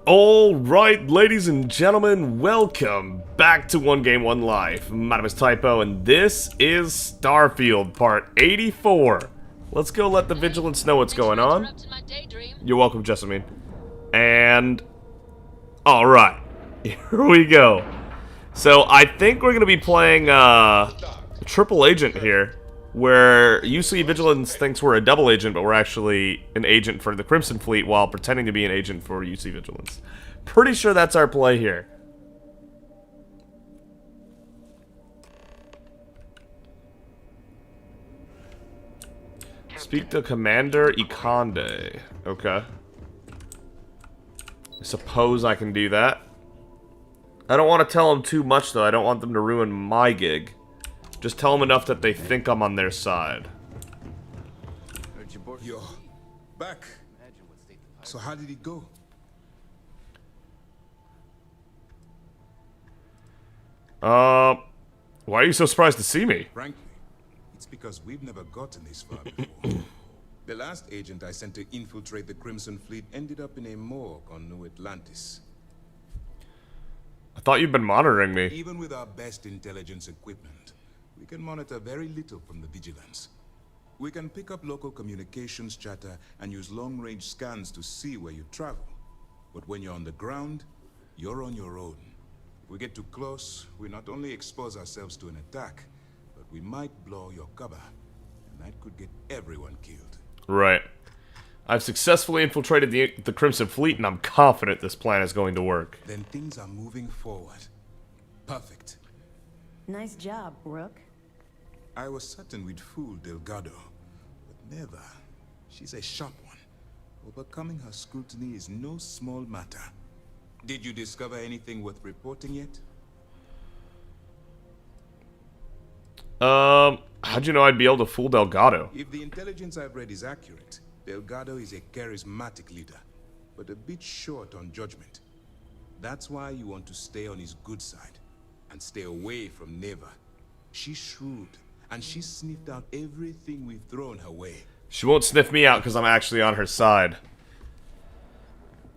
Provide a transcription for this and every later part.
Alright, ladies and gentlemen, welcome back to 1Game1Life. My name is Typo, and this is Starfield, part 84. Let's go let the Vigilance know what's going on. You're welcome, Jessamine. And... alright, here we go. So, I think we're going to be playing, Triple Agent here, where UC Vigilance thinks we're a double agent, but we're actually an agent for the Crimson Fleet while pretending to be an agent for UC Vigilance. Pretty sure that's our play here. Speak to Commander Ikonde. Okay. I suppose I can do that. I don't want to tell them too much, though. I don't want them to ruin my gig. Just tell them enough that they think I'm on their side. Yo, back. So how did it go? Why are you so surprised to see me? Frankly, it's because we've never gotten this far before. The last agent I sent to infiltrate the Crimson Fleet ended up in a morgue on New Atlantis. I thought you'd been monitoring me. Even with our best intelligence equipment, we can monitor very little from the Vigilance. We can pick up local communications chatter and use long-range scans to see where you travel. But when you're on the ground, you're on your own. If we get too close, we not only expose ourselves to an attack, but we might blow your cover. And that could get everyone killed. Right. I've successfully infiltrated the Crimson Fleet, and I'm confident this plan is going to work. Then things are moving forward. Perfect. Nice job, Rook. I was certain we'd fool Delgado, but never. She's a sharp one. Overcoming her scrutiny is no small matter. Did you discover anything worth reporting yet? How'd you know I'd be able to fool Delgado? If the intelligence I've read is accurate, Delgado is a charismatic leader, but a bit short on judgment. That's why you want to stay on his good side, and stay away from Neva. She's shrewd, and she's sniffed out everything we've thrown her way. She won't sniff me out because I'm actually on her side.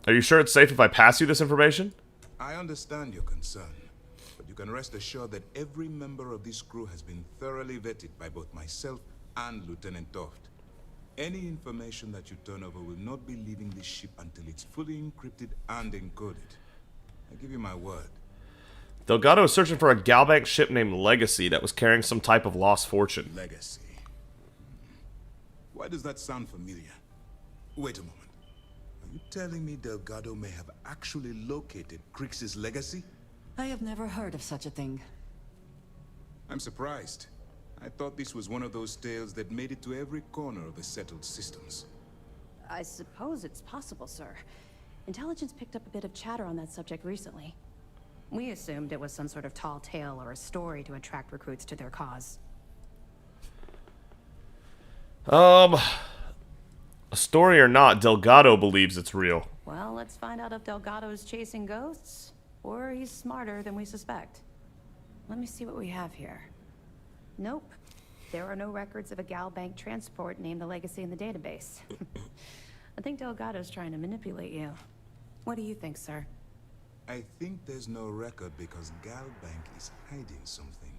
Are you sure it's safe if I pass you this information? I understand your concern, but you can rest assured that every member of this crew has been thoroughly vetted by both myself and Lieutenant Toft. Any information that you turn over will not be leaving this ship until it's fully encrypted and encoded. I give you my word. Delgado is searching for a Galbank ship named Legacy that was carrying some type of lost fortune. Legacy. Why does that sound familiar? Wait a moment. Are you telling me Delgado may have actually located Crix's legacy? I have never heard of such a thing. I'm surprised. I thought this was one of those tales that made it to every corner of the settled systems. I suppose it's possible, sir. Intelligence picked up a bit of chatter on that subject recently. We assumed it was some sort of tall tale or a story to attract recruits to their cause. A story or not, Delgado believes it's real. Well, let's find out if Delgado is chasing ghosts, or he's smarter than we suspect. Let me see what we have here. Nope. There are no records of a Galbank transport named the Legacy in the database. I think Delgado's trying to manipulate you. What do you think, sir? I think there's no record because Galbank is hiding something.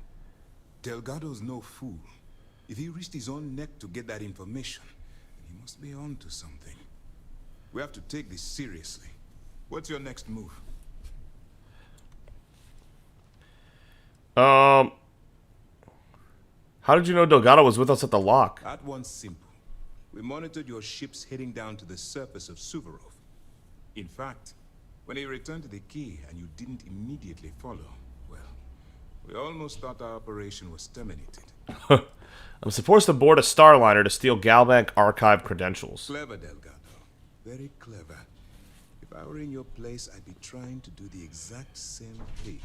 Delgado's no fool. If he risked his own neck to get that information, then he must be on to something. We have to take this seriously. What's your next move? How did you know Delgado was with us at the lock? That one's simple. We monitored your ships heading down to the surface of Suvorov. In fact, when he returned to the key and you didn't immediately follow, well, we almost thought our operation was terminated. I'm supposed to board a Starliner to steal Galbank archive credentials. Clever, Delgado. Very clever. If I were in your place, I'd be trying to do the exact same thing.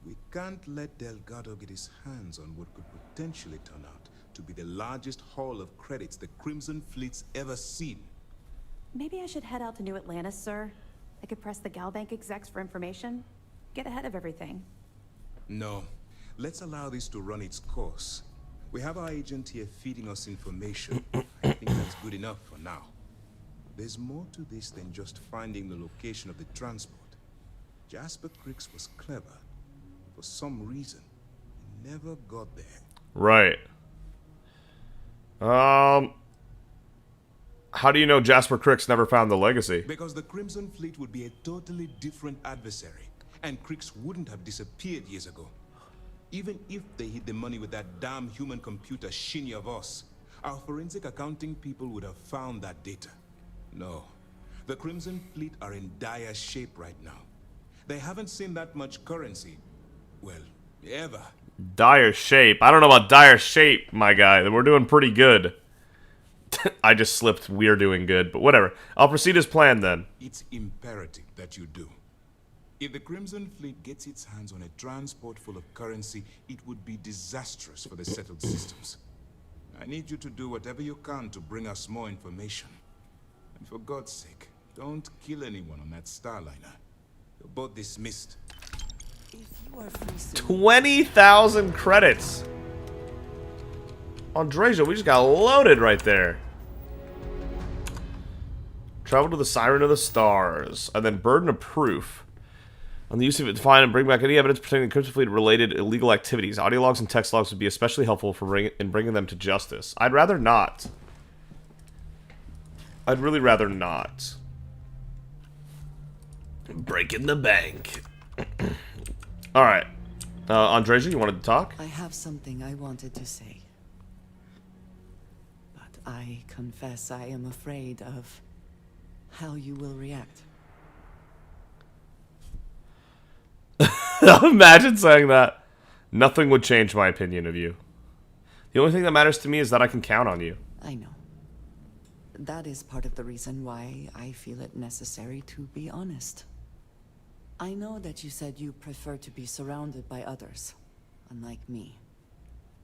We can't let Delgado get his hands on what could potentially turn out to be the largest haul of credits the Crimson Fleet's ever seen. Maybe I should head out to New Atlantis, sir. I could press the Galbank execs for information. Get ahead of everything. No. Let's allow this to run its course. We have our agent here feeding us information. I think that's good enough for now. There's more to this than just finding the location of the transport. Jasper Cricks was clever. For some reason, he never got there. Right. How do you know Jasper Cricks never found the legacy? Because the Crimson Fleet would be a totally different adversary, and Cricks wouldn't have disappeared years ago. Even if they hid the money with that damn human computer Shinya Voss, our forensic accounting people would have found that data. No. The Crimson Fleet are in dire shape right now. They haven't seen that much currency. Well, ever. Dire shape. I don't know about dire shape, my guy. We're doing pretty good. I just slipped. We're doing good, but whatever. I'll proceed as planned then. It's imperative that you do. If the Crimson Fleet gets its hands on a transport full of currency, it would be disastrous for the settled systems. I need you to do whatever you can to bring us more information. And for God's sake, don't kill anyone on that Starliner. You're both dismissed. If you are free soon, 20,000 credits. Andreja, we just got loaded right there. Travel to the Siren of the Stars. And then burden of proof. On the use of it to find and bring back any evidence pertaining to Crimson Fleet related illegal activities. Audio logs and text logs would be especially helpful for bringing them to justice. I'd rather not. I'd really rather not. Breaking the bank. Alright. Andreja, you wanted to talk? I have something I wanted to say. But I confess I am afraid of how you will react. Imagine saying that. Nothing would change my opinion of you. The only thing that matters to me is that I can count on you. I know. That is part of the reason why I feel it necessary to be honest. I know that you said you prefer to be surrounded by others, unlike me.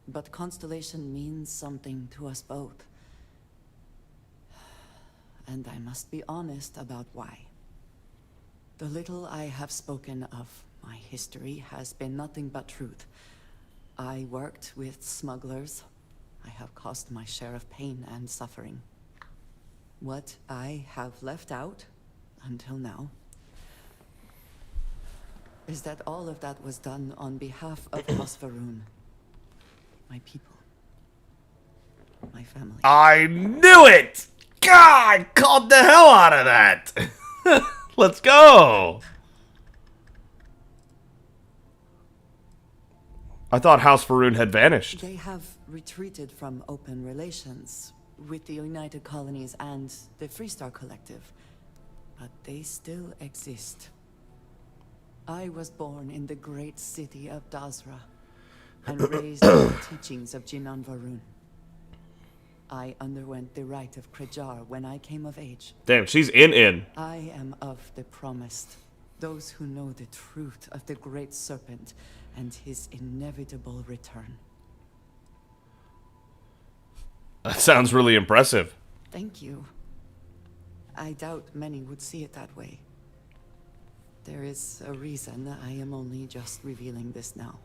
But Constellation means something to us both. And I must be honest about why. The little I have spoken of my history has been nothing but truth. I worked with smugglers. I have caused my share of pain and suffering. What I have left out, until now, is that all of that was done on behalf of Varoon. My people. My family. I knew it! God, called the hell out of that! Let's go! I thought House Faroon had vanished. They have retreated from open relations with the United Colonies and the Freestar Collective, but they still exist. I was born in the great city of Dazra and raised in the teachings of Jinan Varun. I underwent the rite of Krejar when I came of age. Damn, she's in. I am of the promised, those who know the truth of the Great Serpent and his inevitable return. That sounds really impressive. Thank you. I doubt many would see it that way. There is a reason I am only just revealing this now.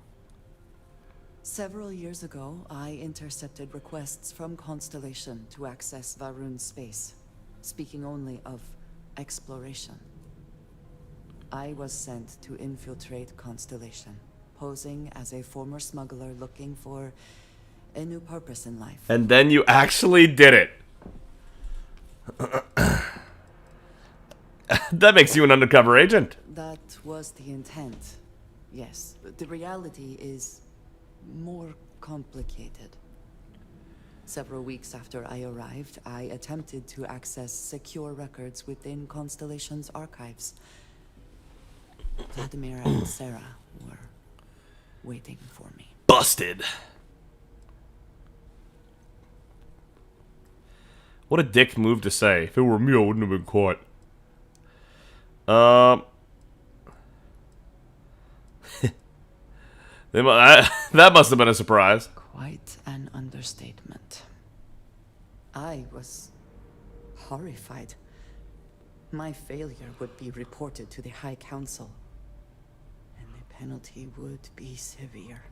Several years ago, I intercepted requests from Constellation to access Varun's space, speaking only of exploration. I was sent to infiltrate Constellation, posing as a former smuggler looking for a new purpose in life. And then you actually did it. That makes you an undercover agent. That was the intent, yes. But the reality is more complicated. Several weeks after I arrived, I attempted to access secure records within Constellation's archives. Vladimir and Sarah were waiting for me. Busted. What a dick move to say. If it were me, I wouldn't have been caught. That must have been a surprise. Quite an understatement. I was horrified. My failure would be reported to the High Council, and the penalty would be severe.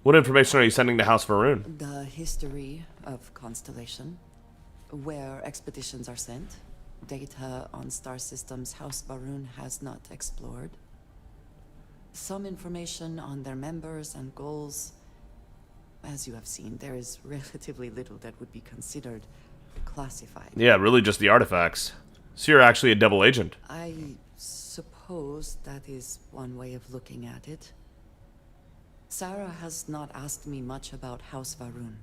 What information are you sending to House Varun? The history of Constellation, where expeditions are sent, data on star systems House Varun has not explored, some information on their members and goals. As you have seen, there is relatively little that would be considered classified. Yeah, really just the artifacts. So you're actually a double agent. I suppose that is one way of looking at it. Sarah has not asked me much about House Varun,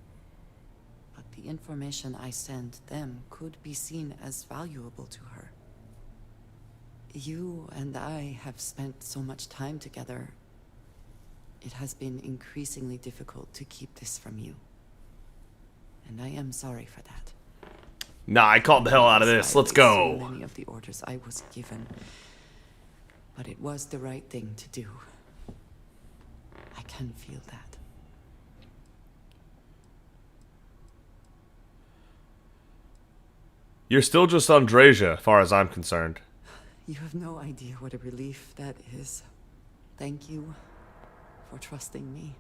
but the information I send them could be seen as valuable to her. You and I have spent so much time together. It has been increasingly difficult to keep this from you. And I am sorry for that. Nah, I called the hell out of this. Let's So go. many of the orders I was given, but it was the right thing to do. I can feel that. You're still just Andreja, as far as I'm concerned. You have no idea what a relief that is. Thank you for trusting me.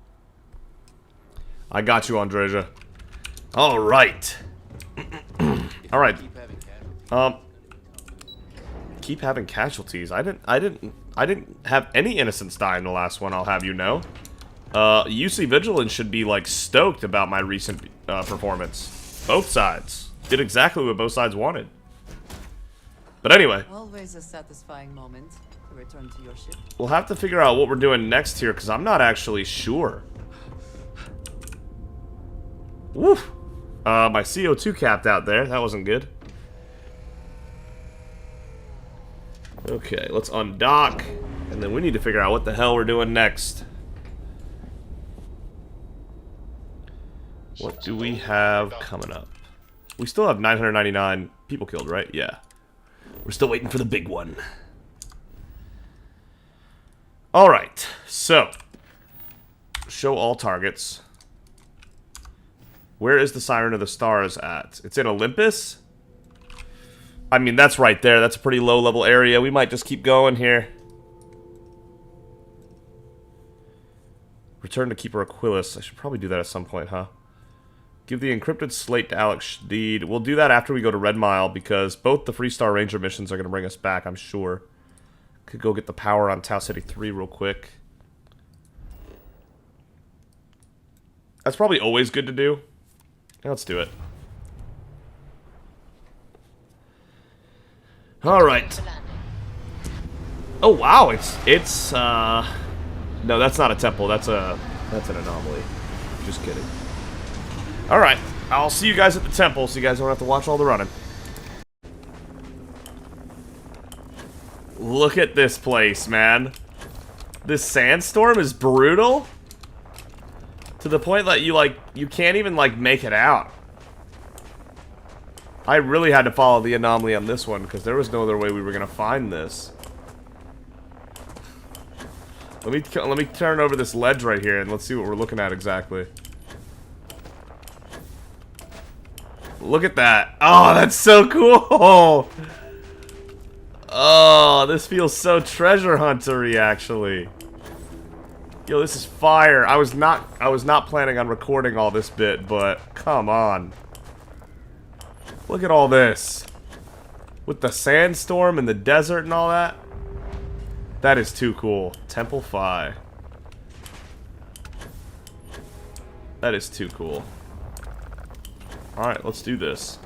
I got you, Andreja. All right. All right. Keep having casualties. I didn't have any innocents die in the last one, I'll have you know. UC Vigilance should be like stoked about my recent performance. Both sides did exactly what both sides wanted. But anyway, Always a satisfying moment to return to your ship. we'll have to figure out what we're doing next here, because I'm not actually sure. Woof. My CO2 capped out there. That wasn't good. Okay, let's undock. And then we need to figure out what the hell we're doing next. What do we have coming up? We still have 999 people killed, right? Yeah. We're still waiting for the big one. Alright, so. Show all targets. Where is the Siren of the Stars at? It's in Olympus? I mean, that's right there. That's a pretty low-level area. We might just keep going here. Return to Keeper Aquilus. I should probably do that at some point, huh? Give the encrypted slate to Alex Schdeed. We'll do that after we go to Red Mile, because both the Freestar Ranger missions are going to bring us back, I'm sure. Could go get the power on Tau City 3 real quick. That's probably always good to do. Let's do it. Alright. Oh wow, it's no, that's not a temple, that's an anomaly. Just kidding. Alright, I'll see you guys at the temple so you guys don't have to watch all the running. Look at this place, man. This sandstorm is brutal. To the point that you can't even make it out. I really had to follow the anomaly on this one because there was no other way we were gonna find this. Let me turn over this ledge right here and let's see what we're looking at exactly. Look at that. Oh, that's so cool. Oh, this feels so treasure hunter-y, actually. Yo, this is fire. I was not planning on recording all this bit, but come on. Look at all this. With the sandstorm and the desert and all that. That is too cool. Temple Phi. That is too cool. Alright, let's do this.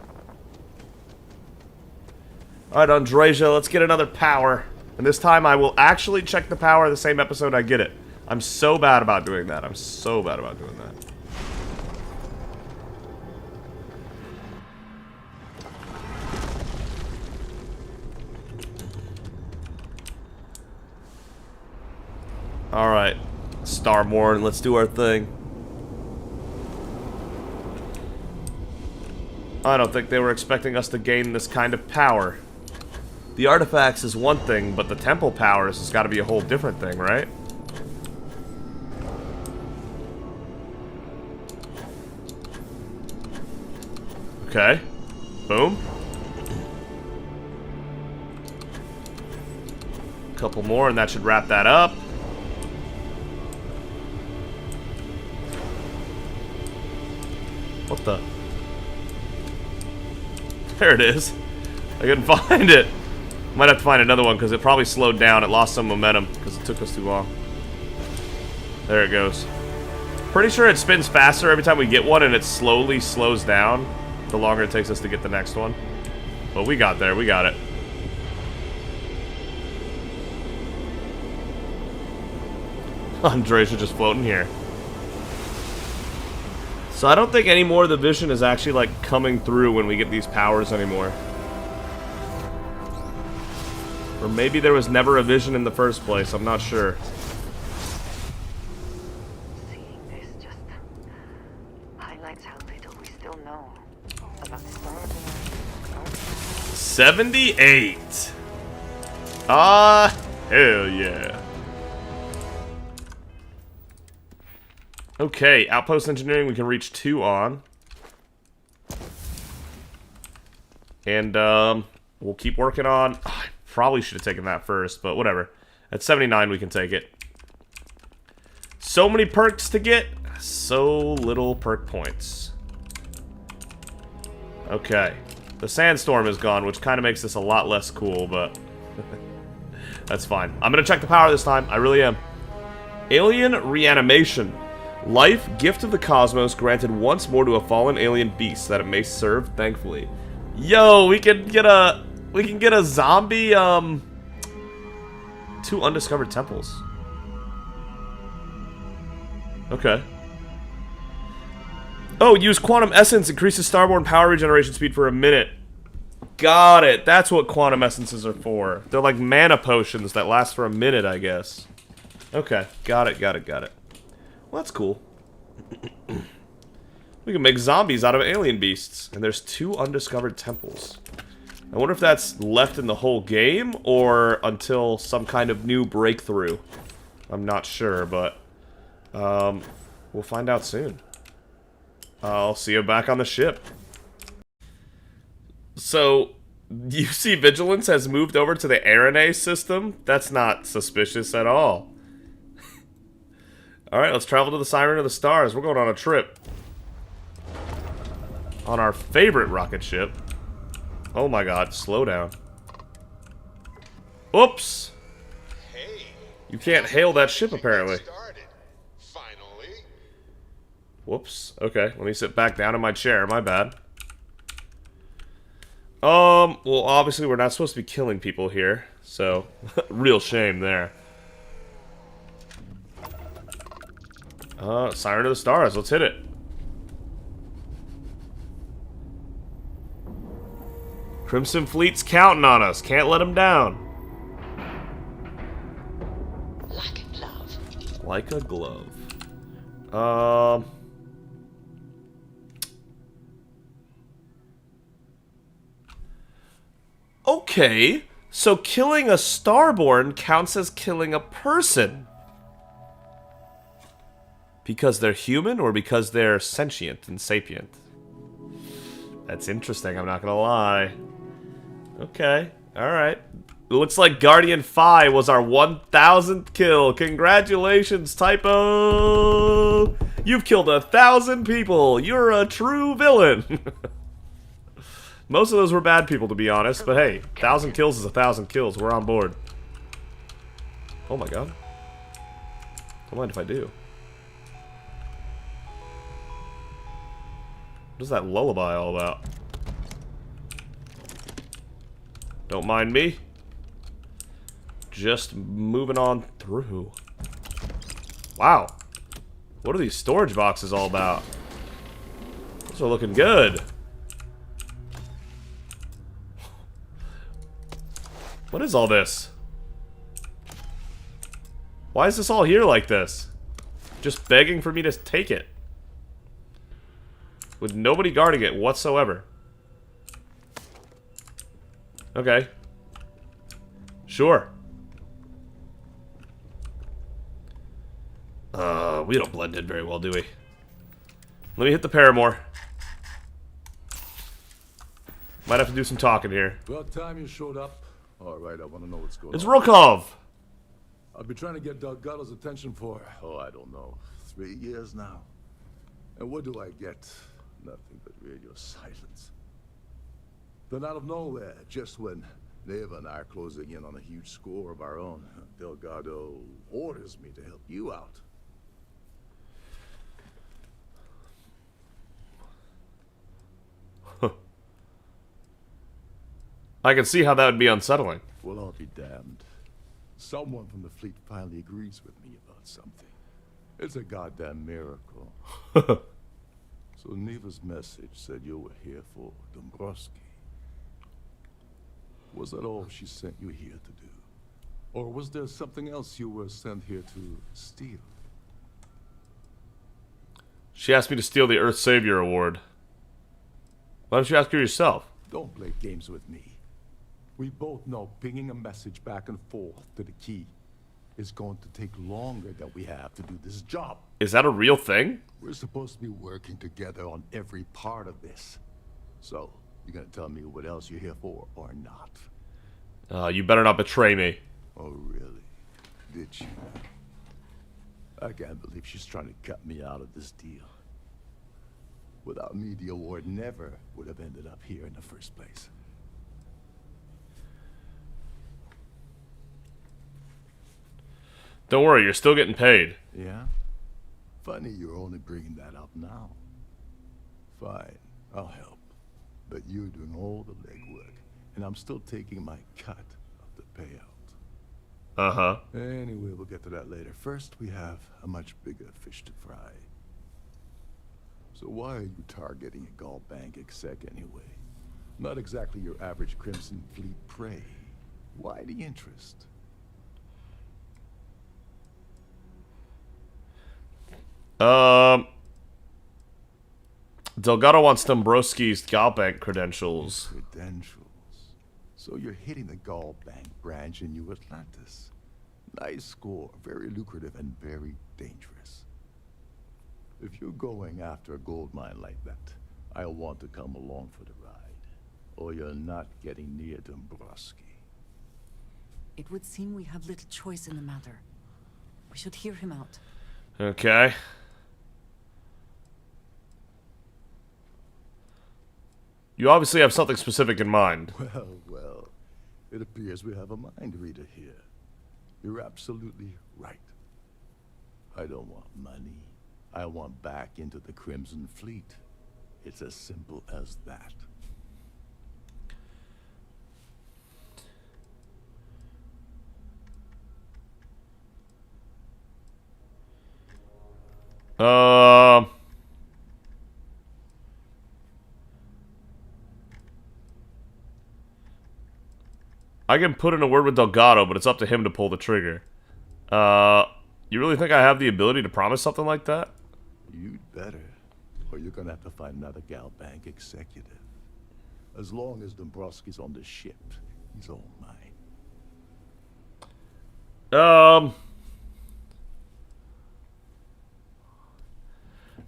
Alright, Andreja, let's get another power. And this time I will actually check the power the same episode I get it. I'm so bad about doing that. I'm so bad about doing that. Alright, Starborn, let's do our thing. I don't think they were expecting us to gain this kind of power. The artifacts is one thing, but the temple powers has got to be a whole different thing, right? Okay. Boom. Couple more and that should wrap that up. What the? There it is. I couldn't find it. Might have to find another one because it probably slowed down. It lost some momentum because it took us too long. There it goes. Pretty sure it spins faster every time we get one, and it slowly slows down the longer it takes us to get the next one. But we got there. We got it. Andres are just floating here. So I don't think any more of the vision is actually like coming through when we get these powers anymore. Or maybe there was never a vision in the first place. I'm not sure. Seeing this just highlights how little we still know about Starfield. 78. Ah, hell yeah. Okay, outpost engineering we can reach 2 on. And we'll keep working on... I probably should have taken that first, but whatever. At 79 we can take it. So many perks to get, so little perk points. Okay. The sandstorm is gone, which kind of makes this a lot less cool, but... that's fine. I'm gonna check the power this time. I really am. Alien reanimation. Life, gift of the cosmos, granted once more to a fallen alien beast that it may serve thankfully. Yo, we can get a zombie 2 undiscovered temples. Okay. Oh, use quantum essence, increases starborn power regeneration speed for a minute. Got it. That's what quantum essences are for. They're like mana potions that last for a minute, I guess. Okay, got it. Well, that's cool. We can make zombies out of alien beasts. And there's 2 undiscovered temples. I wonder if that's left in the whole game, or until some kind of new breakthrough. I'm not sure, but... we'll find out soon. I'll see you back on the ship. So, UC Vigilance has moved over to the RNA system? That's not suspicious at all. Alright, let's travel to the Siren of the Stars. We're going on a trip. On our favorite rocket ship. Oh my god, slow down. Oops! Hey, You can't hail that ship, apparently. Finally. Whoops. Okay, let me sit back down in my chair. My bad. Well, obviously we're not supposed to be killing people here. So, real shame there. Siren of the Stars. Let's hit it. Crimson Fleet's counting on us. Can't let them down. Like a glove. Like a glove. Okay. So killing a Starborn counts as killing a person. Because they're human or because they're sentient and sapient? That's interesting, I'm not gonna lie. Okay, alright. It looks like Guardian Phi was our 1000th kill. Congratulations, Typo! You've killed 1,000 people. You're a true villain. Most of those were bad people, to be honest. But hey, 1,000 kills is 1,000 kills. We're on board. Oh my god. Don't mind if I do. What is that lullaby all about? Don't mind me. Just moving on through. Wow. What are these storage boxes all about? Those are looking good. What is all this? Why is this all here like this? Just begging for me to take it. With nobody guarding it whatsoever. Okay. Sure. We don't blend in very well, do we? Let me hit the Paramore. Might have to do some talking here. About time you showed up. Alright, I want to know what's going It's on. Rokov! I've been trying to get Delgado's attention for, I don't know, 3 years now. And what do I get? Nothing but radio silence. Then out of nowhere, just when Neva and I are closing in on a huge score of our own, Delgado orders me to help you out. I can see how that would be unsettling. Well, I'll be damned. Someone from the fleet finally agrees with me about something. It's a goddamn miracle. So Neva's message said you were here for Dombrowski. Was that all she sent you here to do? Or was there something else you were sent here to steal? She asked me to steal the Earth Savior Award. Why don't you ask her yourself? Don't play games with me. We both know pinging a message back and forth to the key is going to take longer than we have to do this job. Is that a real thing? We're supposed to be working together on every part of this. So, you gonna tell me what else you're here for, or not? You better not betray me. Oh, really? Did you? I can't believe she's trying to cut me out of this deal. Without me, the award never would have ended up here in the first place. Don't worry, you're still getting paid. Yeah? Funny you're only bringing that up now. Fine, I'll help. But you're doing all the legwork, and I'm still taking my cut of the payout. Uh-huh. Anyway, we'll get to that later. First, we have a much bigger fish to fry. So why are you targeting a Gall Bank exec anyway? Not exactly your average Crimson Fleet prey. Why the interest? Delgado wants Dombrowski's Galbank credentials. Credentials. So you're hitting the Gall Bank branch in New Atlantis. Nice score, very lucrative and very dangerous. If you're going after a gold mine like that, I'll want to come along for the ride. Or you're not getting near Dombrowski. It would seem we have little choice in the matter. We should hear him out. Okay. You obviously have something specific in mind. Well, it appears we have a mind reader here. You're absolutely right. I don't want money. I want back into the Crimson Fleet. It's as simple as that. I can put in a word with Delgado, but it's up to him to pull the trigger. You really think I have the ability to promise something like that? You'd better, or you're gonna have to find another Gal Bank executive. As long as Dombrowski's on the ship, he's all mine.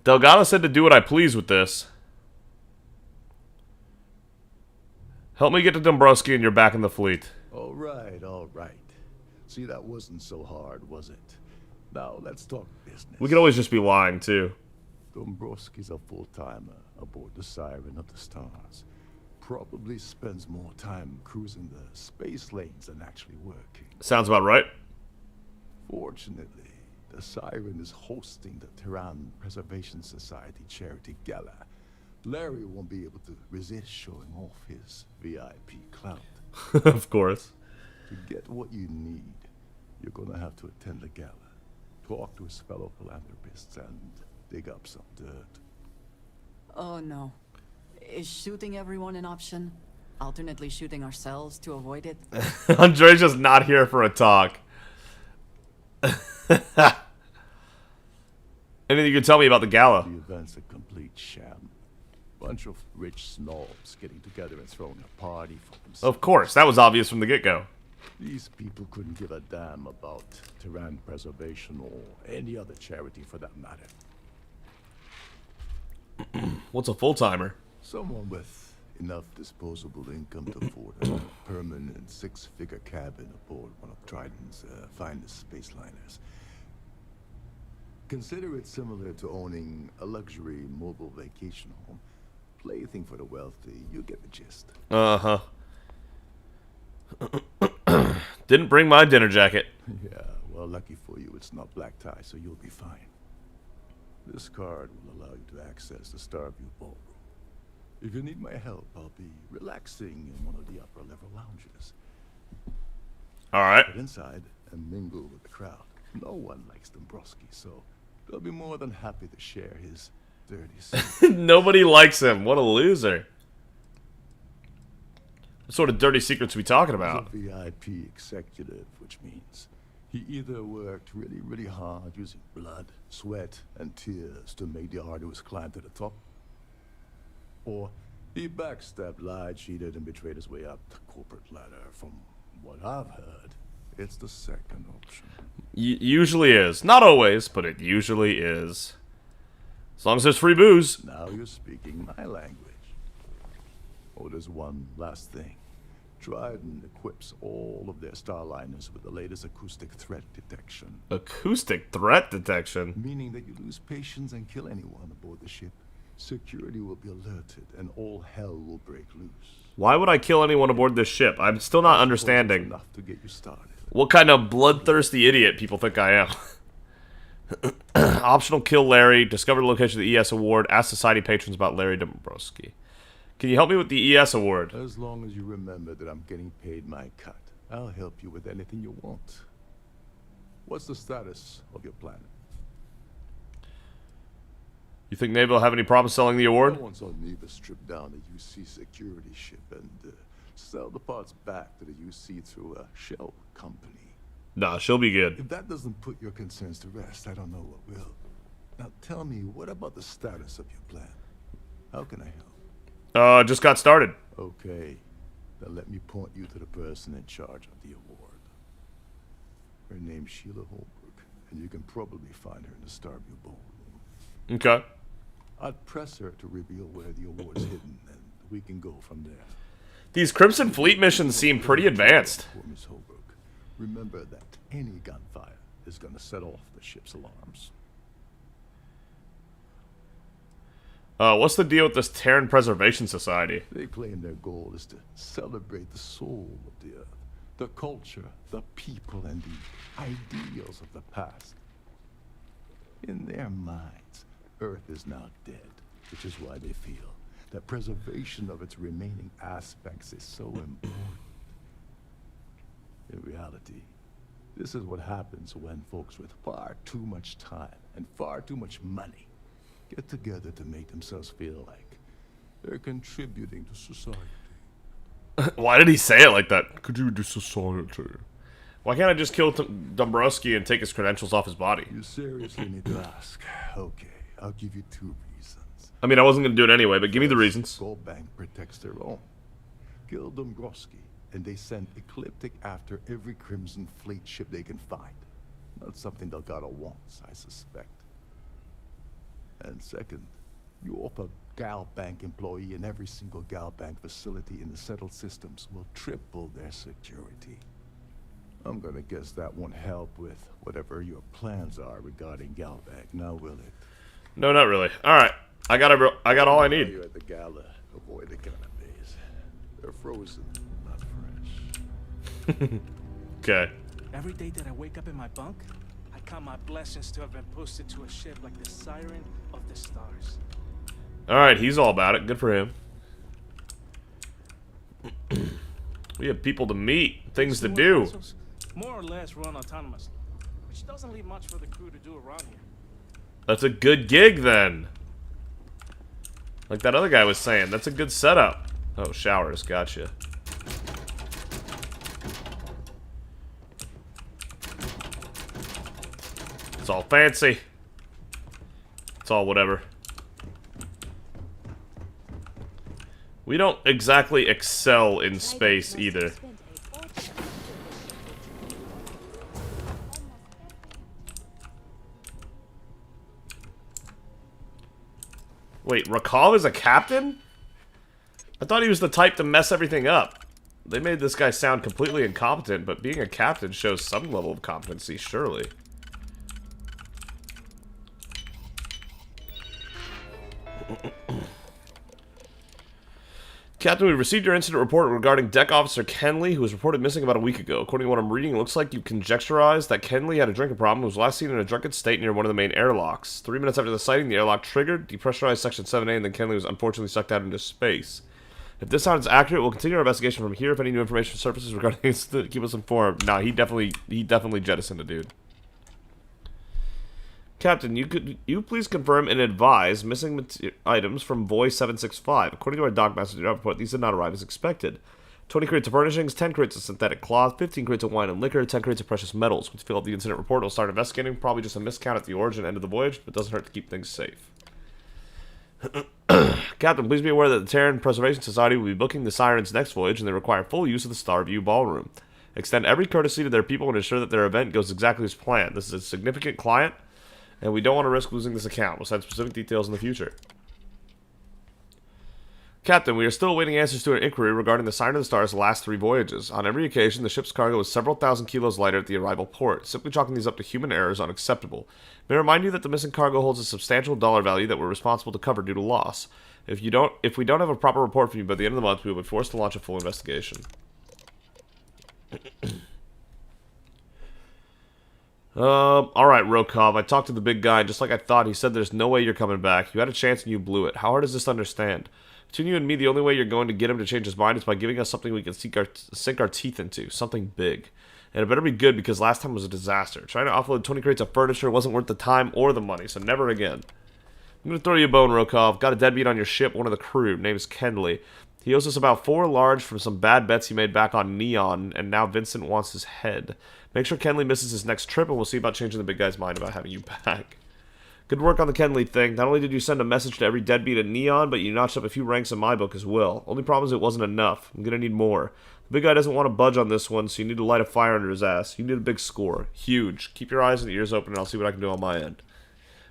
Delgado said to do what I please with this. Help me get to Dombrowski and you're back in the fleet. All right, all right. See, that wasn't so hard, was it? Now, let's talk business. We could always just be lying, too. Dombrowski's a full-timer aboard the Siren of the Stars. Probably spends more time cruising the space lanes than actually working. Sounds about right. Fortunately, the Siren is hosting the Tehran Preservation Society charity gala. Larry won't be able to resist showing off his VIP clout. Of course. To get what you need, you're gonna have to attend the gala, talk to his fellow philanthropists, and dig up some dirt. Oh no. Is shooting everyone an option? Alternately shooting ourselves to avoid it? Andre's just not here for a talk. Anything you can tell me about the gala? The event's a complete sham. Bunch of rich snobs getting together and throwing a party for themselves. Of course, that was obvious from the get-go. These people couldn't give a damn about Tehran Preservation or any other charity for that matter. What's a full-timer? Someone with enough disposable income to afford a permanent six-figure cabin aboard one of Triton's finest space liners. Consider it similar to owning a luxury mobile vacation home. Plaything for the wealthy, you get the gist. Uh-huh. Didn't bring my dinner jacket. Yeah, well, lucky for you, it's not black tie, so you'll be fine. This card will allow you to access the Starfield ballroom. If you need my help, I'll be relaxing in one of the upper-level lounges. Alright. Get inside and mingle with the crowd. No one likes Dombrowski, so they'll be more than happy to share his dirty secrets. Nobody likes him. What a loser. What sort of dirty secrets are we talking about? He's a VIP executive, which means he either worked really, really hard using blood, sweat, and tears to make the arduous climb to the top, or he backstabbed, lied, cheated, and betrayed his way up the corporate ladder. From what I've heard, it's the second option. Usually is. Not always, but it usually is. As long as there's free booze. Now you're speaking my language. Oh, there's one last thing. Trident equips all of their starliners with the latest acoustic threat detection. Acoustic threat detection? Meaning that you lose patience and kill anyone aboard the ship, security will be alerted and all hell will break loose. Why would I kill anyone aboard this ship? I'm still not understanding Enough to get you started. what kind of bloodthirsty idiot people think I am. Optional kill Larry, discover the location of the ES award, ask society patrons about Larry Dombrowski. Can you help me with the ES award? As long as you remember that I'm getting paid my cut, I'll help you with anything you want. What's the status of your planet? You think Navy will have any problem selling the award? No one's on Neva strip down the UC security ship and sell the parts back to the UC through a shell company. Nah, she'll be good. If that doesn't put your concerns to rest, I don't know what will. Now tell me, what about the status of your plan? How can I help? Just got started. Okay, then let me point you to the person in charge of the award. Her name's Sheila Holbrook, and you can probably find her in the Starfield ballroom. Okay. I'd press her to reveal where the award's hidden, and we can go from there. These Crimson Fleet missions seem pretty advanced. Poor Miss Holbrook, remember that any gunfire is going to set off the ship's alarms. What's the deal with this Terran Preservation Society? They claim their goal is to celebrate the soul of the Earth, the culture, the people, and the ideals of the past. In their minds, Earth is now dead, which is why they feel that preservation of its remaining aspects is so important. In reality, this is what happens when folks with far too much time and far too much money get together to make themselves feel like they're contributing to society. Why did he say it like that? Contribute to society. Why can't I just kill Dombrowski and take his credentials off his body? You seriously need to ask. Okay, I'll give you 2 reasons. I mean, I wasn't going to do it anyway, but give me the reasons. Gold Bank protects their own. Kill Dombrowski, and they send Ecliptic after every Crimson Fleet ship they can find. Not something Delgado wants, I suspect. And second, you offer Gal Bank employee in every single Gal Bank facility in the settled systems will triple their security. I'm gonna guess that won't help with whatever your plans are regarding Gal Bank, now will it? No, not really. Alright, I got all I While need. you're at the gala, avoid the canapes. They're frozen, not fresh. Okay. Every day that I wake up in my bunk, I count my blessings to have been posted to a ship like the Siren of the Stars. Alright, he's all about it. Good for him. We have people to meet, things to do. Vessels more or less run autonomously, which doesn't leave much for the crew to do around here. That's a good gig, then. Like that other guy was saying, that's a good setup. Oh, showers, gotcha. It's all fancy. It's all whatever. We don't exactly excel in space either. Wait, Rakov is a captain? I thought he was the type to mess everything up. They made this guy sound completely incompetent, but being a captain shows some level of competency, surely. Captain, we received your incident report regarding Deck Officer Kenley, who was reported missing about a week ago. According to what I'm reading, it looks like you conjecturized that Kenley had a drinking problem and was last seen in a drunken state near one of the main airlocks. 3 minutes after the sighting, the airlock triggered, depressurized Section 7A, and then Kenley was unfortunately sucked out into space. If this sounds accurate, we'll continue our investigation from here. If any new information surfaces regarding the incident, keep us informed. Nah, he definitely jettisoned a dude. Captain, you please confirm and advise missing items from Voice 765. According to our dock master report, these did not arrive as expected. 20 crates of furnishings, 10 crates of synthetic cloth, 15 crates of wine and liquor, 10 crates of precious metals. Once we fill out the incident report, we'll start investigating. Probably just a miscount at the origin end of the voyage, but doesn't hurt to keep things safe. Captain, please be aware that the Terran Preservation Society will be booking the Siren's next voyage, and they require full use of the Starview Ballroom. Extend every courtesy to their people and ensure that their event goes exactly as planned. This is a significant client, and we don't want to risk losing this account. We'll send specific details in the future. Captain, we are still awaiting answers to an inquiry regarding the Siren of the Stars' last 3 voyages. On every occasion, the ship's cargo was several thousand kilos lighter at the arrival port. Simply chalking these up to human error is unacceptable. May I remind you that the missing cargo holds a substantial dollar value that we're responsible to cover due to loss. If we don't have a proper report from you by the end of the month, we will be forced to launch a full investigation. Alright, Rokov, I talked to the big guy, just like I thought. He said there's no way you're coming back. You had a chance and you blew it. How hard is this to understand? Between you and me, the only way you're going to get him to change his mind is by giving us something we can sink our teeth into. Something big. And it better be good, because last time was a disaster. Trying to offload 20 crates of furniture wasn't worth the time or the money, so never again. I'm going to throw you a bone, Rokov. Got a deadbeat on your ship, one of the crew. Name is Kenley. He owes us about 4 large from some bad bets he made back on Neon, and now Vincent wants his head. Make sure Kenley misses his next trip, and we'll see about changing the big guy's mind about having you back. Good work on the Kenley thing. Not only did you send a message to every deadbeat at Neon, but you notched up a few ranks in my book as well. Only problem is it wasn't enough. I'm gonna need more. The big guy doesn't want to budge on this one, so you need to light a fire under his ass. You need a big score. Huge. Keep your eyes and ears open, and I'll see what I can do on my end.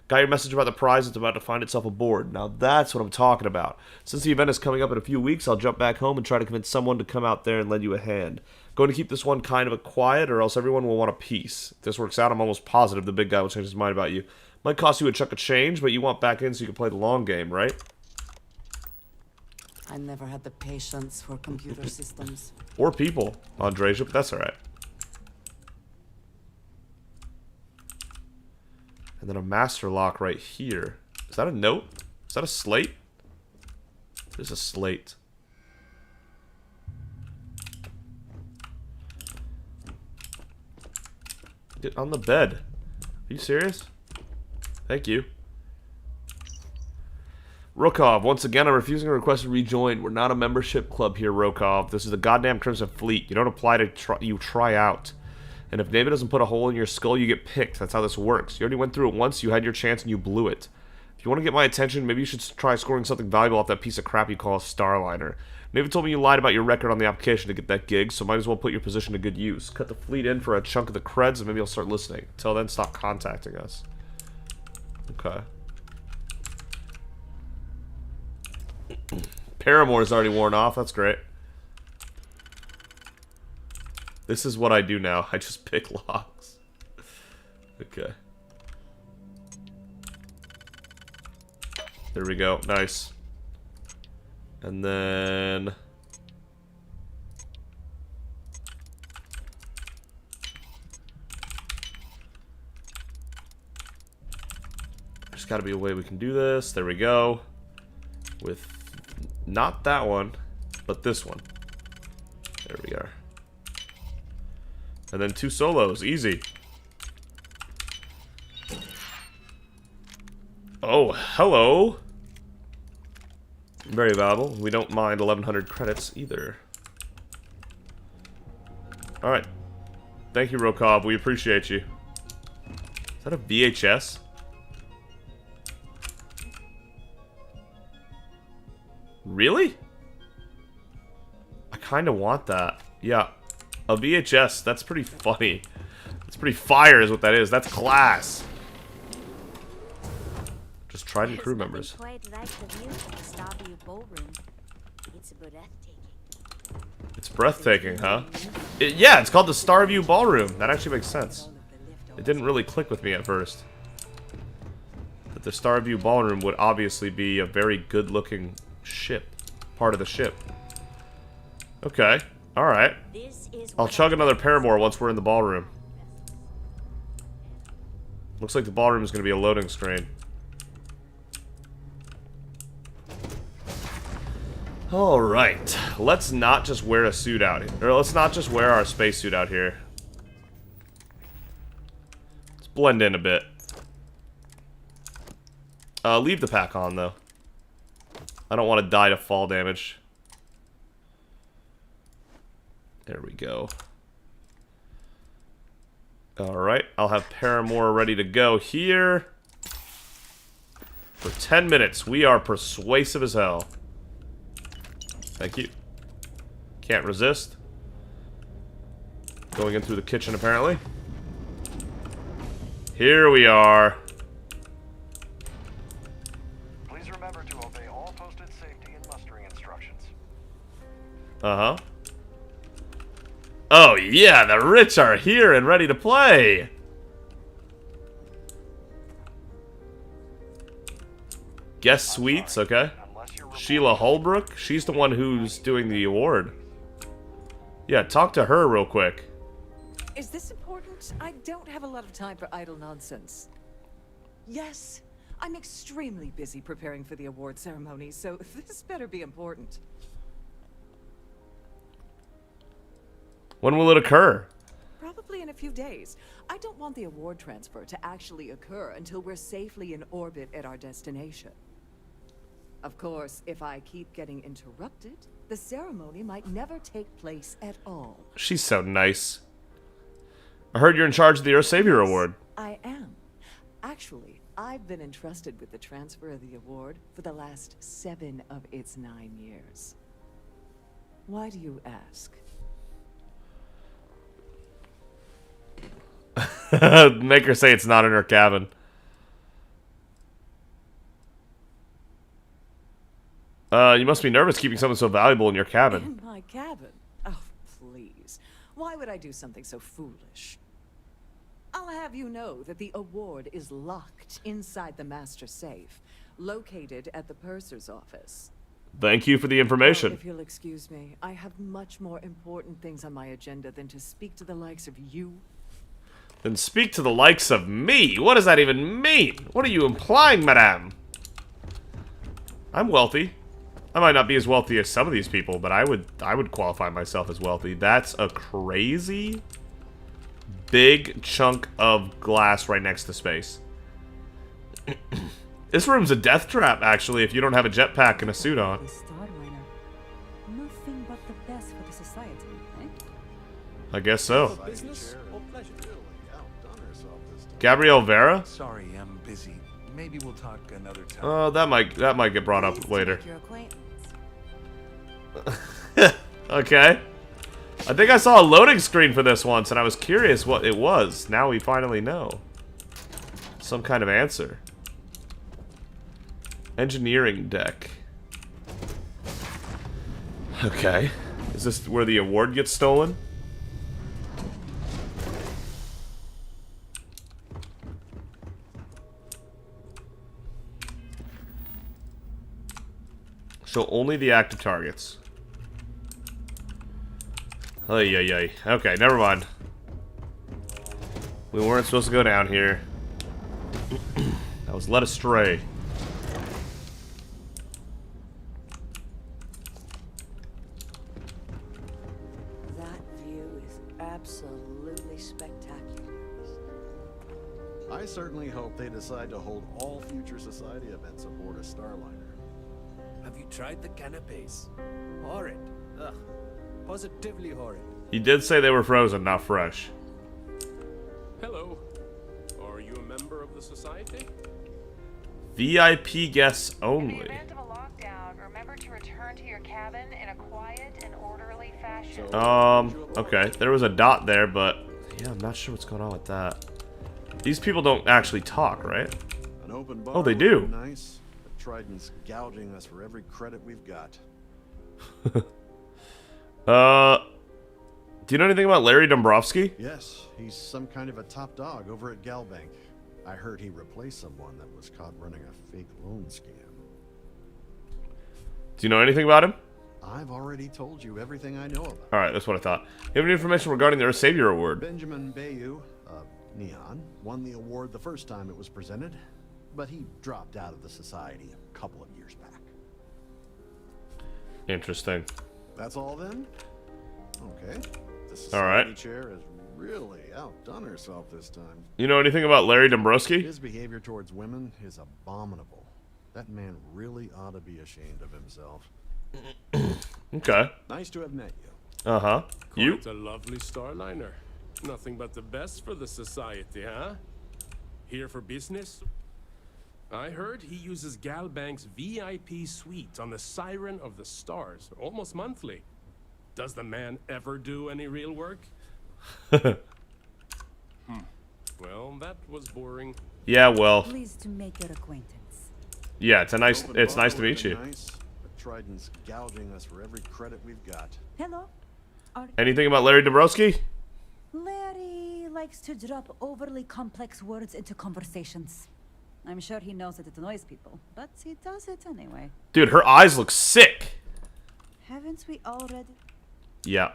Got your message about the prize that's about to find itself aboard. Now that's what I'm talking about. Since the event is coming up in a few weeks, I'll jump back home and try to convince someone to come out there and lend you a hand. Going to keep this one kind of a quiet, or else everyone will want a piece. If this works out, I'm almost positive the big guy will change his mind about you. Might cost you a chunk of change, but you want back in so you can play the long game, right? I never had the patience for computer systems. Or people, Andreja, but that's alright. And then a master lock right here. Is that a note? Is that a slate? There's a slate. Get on the bed. Are you serious? Thank you. Rokov, once again, I'm refusing a request to rejoin. We're not a membership club here, Rokov. This is the goddamn Crimson Fleet. You don't apply to you try out. And if David doesn't put a hole in your skull, you get picked. That's how this works. You already went through it once, you had your chance, and you blew it. If you want to get my attention, maybe you should try scoring something valuable off that piece of crap you call a Starliner. David told me you lied about your record on the application to get that gig, so might as well put your position to good use. Cut the fleet in for a chunk of the creds, and maybe I'll start listening. Till then, stop contacting us. Okay. Paramore's already worn off. That's great. This is what I do now. I just pick locks. Okay. There we go. Nice. And then... there's got to be a way we can do this. There we go. With not that one, but this one. There we are. And then 2 solos. Easy. Oh, hello. Very valuable. We don't mind 1,100 credits either. Alright. Thank you, Rokov. We appreciate you. Is that a VHS? Really? I kind of want that. Yeah. A VHS. That's pretty funny. That's pretty fire is what that is. That's class. Just tried crew members. It's breathtaking, huh? Yeah, it's called the Starview Ballroom. That actually makes sense. It didn't really click with me at first. But the Starview Ballroom would obviously be a very good-looking ship. Part of the ship. Okay. Alright. I'll chug another Paramore once we're in the ballroom. Looks like the ballroom is going to be a loading screen. Alright. Let's not just wear a suit out here. Or let's not just wear our spacesuit out here. Let's blend in a bit. Leave the pack on, though. I don't want to die to fall damage. There we go. Alright, I'll have Paramore ready to go here. For 10 minutes, we are persuasive as hell. Thank you. Can't resist. Going in through the kitchen, apparently. Here we are. Please remember to obey all posted safety and mustering instructions. Uh-huh. Oh yeah, the rich are here and ready to play! Guest suites, okay. Sheila Holbrook, she's the one who's doing the award. Yeah, talk to her real quick. Is this important? I don't have a lot of time for idle nonsense. Yes, I'm extremely busy preparing for the award ceremony, so this better be important. When will it occur? Probably in a few days. I don't want the award transfer to actually occur until we're safely in orbit at our destination. Of course, if I keep getting interrupted, the ceremony might never take place at all. She's so nice. I heard you're in charge of the Earth Savior Award. I am. Actually, I've been entrusted with the transfer of the award for the last 7 of its 9 years. Why do you ask? Make her say it's not in her cabin. You must be nervous keeping something so valuable in your cabin. In my cabin? Oh, please. Why would I do something so foolish? I'll have you know that the award is locked inside the master safe, located at the purser's office. Thank you for the information. Well, if you'll excuse me, I have much more important things on my agenda than to speak to the likes of you. Then speak to the likes of me. What does that even mean? What are you implying, madame? I'm wealthy. I might not be as wealthy as some of these people, but I would qualify myself as wealthy. That's a crazy big chunk of glass right next to space. This room's a death trap, actually, if you don't have a jetpack and a suit on. Nothing but the best for the society, eh? I guess so. Gabrielle Vera? Sorry, I'm busy. Maybe we'll talk another time. That might get brought up later. Okay. I think I saw a loading screen for this once, and I was curious what it was. Now we finally know. Some kind of answer. Engineering deck. Okay. Is this where the award gets stolen? Show only the active targets. Ay, ay, ay. Okay, never mind. We weren't supposed to go down here. I was led astray. That view is absolutely spectacular. I certainly hope they decide to hold all future society events aboard a Starliner. Have you tried the canapes? Horrid. Ugh. Positively horrid. He did say they were frozen, not fresh. Hello. Are you a member of the society? VIP guests only. In the event of a lockdown, remember to return to your cabin in a quiet and orderly fashion. Okay. There was a dot there, but yeah, I'm not sure what's going on with that. These people don't actually talk, right? An open bar. Oh, they do. Nice. Trident's gouging us for every credit we've got. Do you know anything about Larry Dombrowski? Yes, he's some kind of a top dog over at Galbank. I heard he replaced someone that was caught running a fake loan scam. Do you know anything about him? I've already told you everything I know about. Alright, that's what I thought. You have any information regarding the Earth Savior Award? Benjamin Bayou of Neon won the award the first time it was presented, but he dropped out of the society a couple of years back. Interesting. That's all then? Okay. The All society right. chair has really outdone herself this time. You know anything about Larry Dombrowski? His behavior towards women is abominable. That man really ought to be ashamed of himself. Okay. Nice to have met you. Uh-huh. You? Quite a lovely Starliner. Nothing but the best for the society, huh? Here for business? I heard he uses Galbank's VIP suite on the Siren of the Stars, almost monthly. Does the man ever do any real work? Well, that was boring. Yeah, well. Pleased to make your acquaintance. Yeah, it's nice to meet you. Nice, but Trident's gouging us for every credit we've got. Hello. Anything about Larry Dombrowski? Larry likes to drop overly complex words into conversations. I'm sure he knows that it annoys people, but he does it anyway. Dude, her eyes look sick. Haven't we already? Yeah.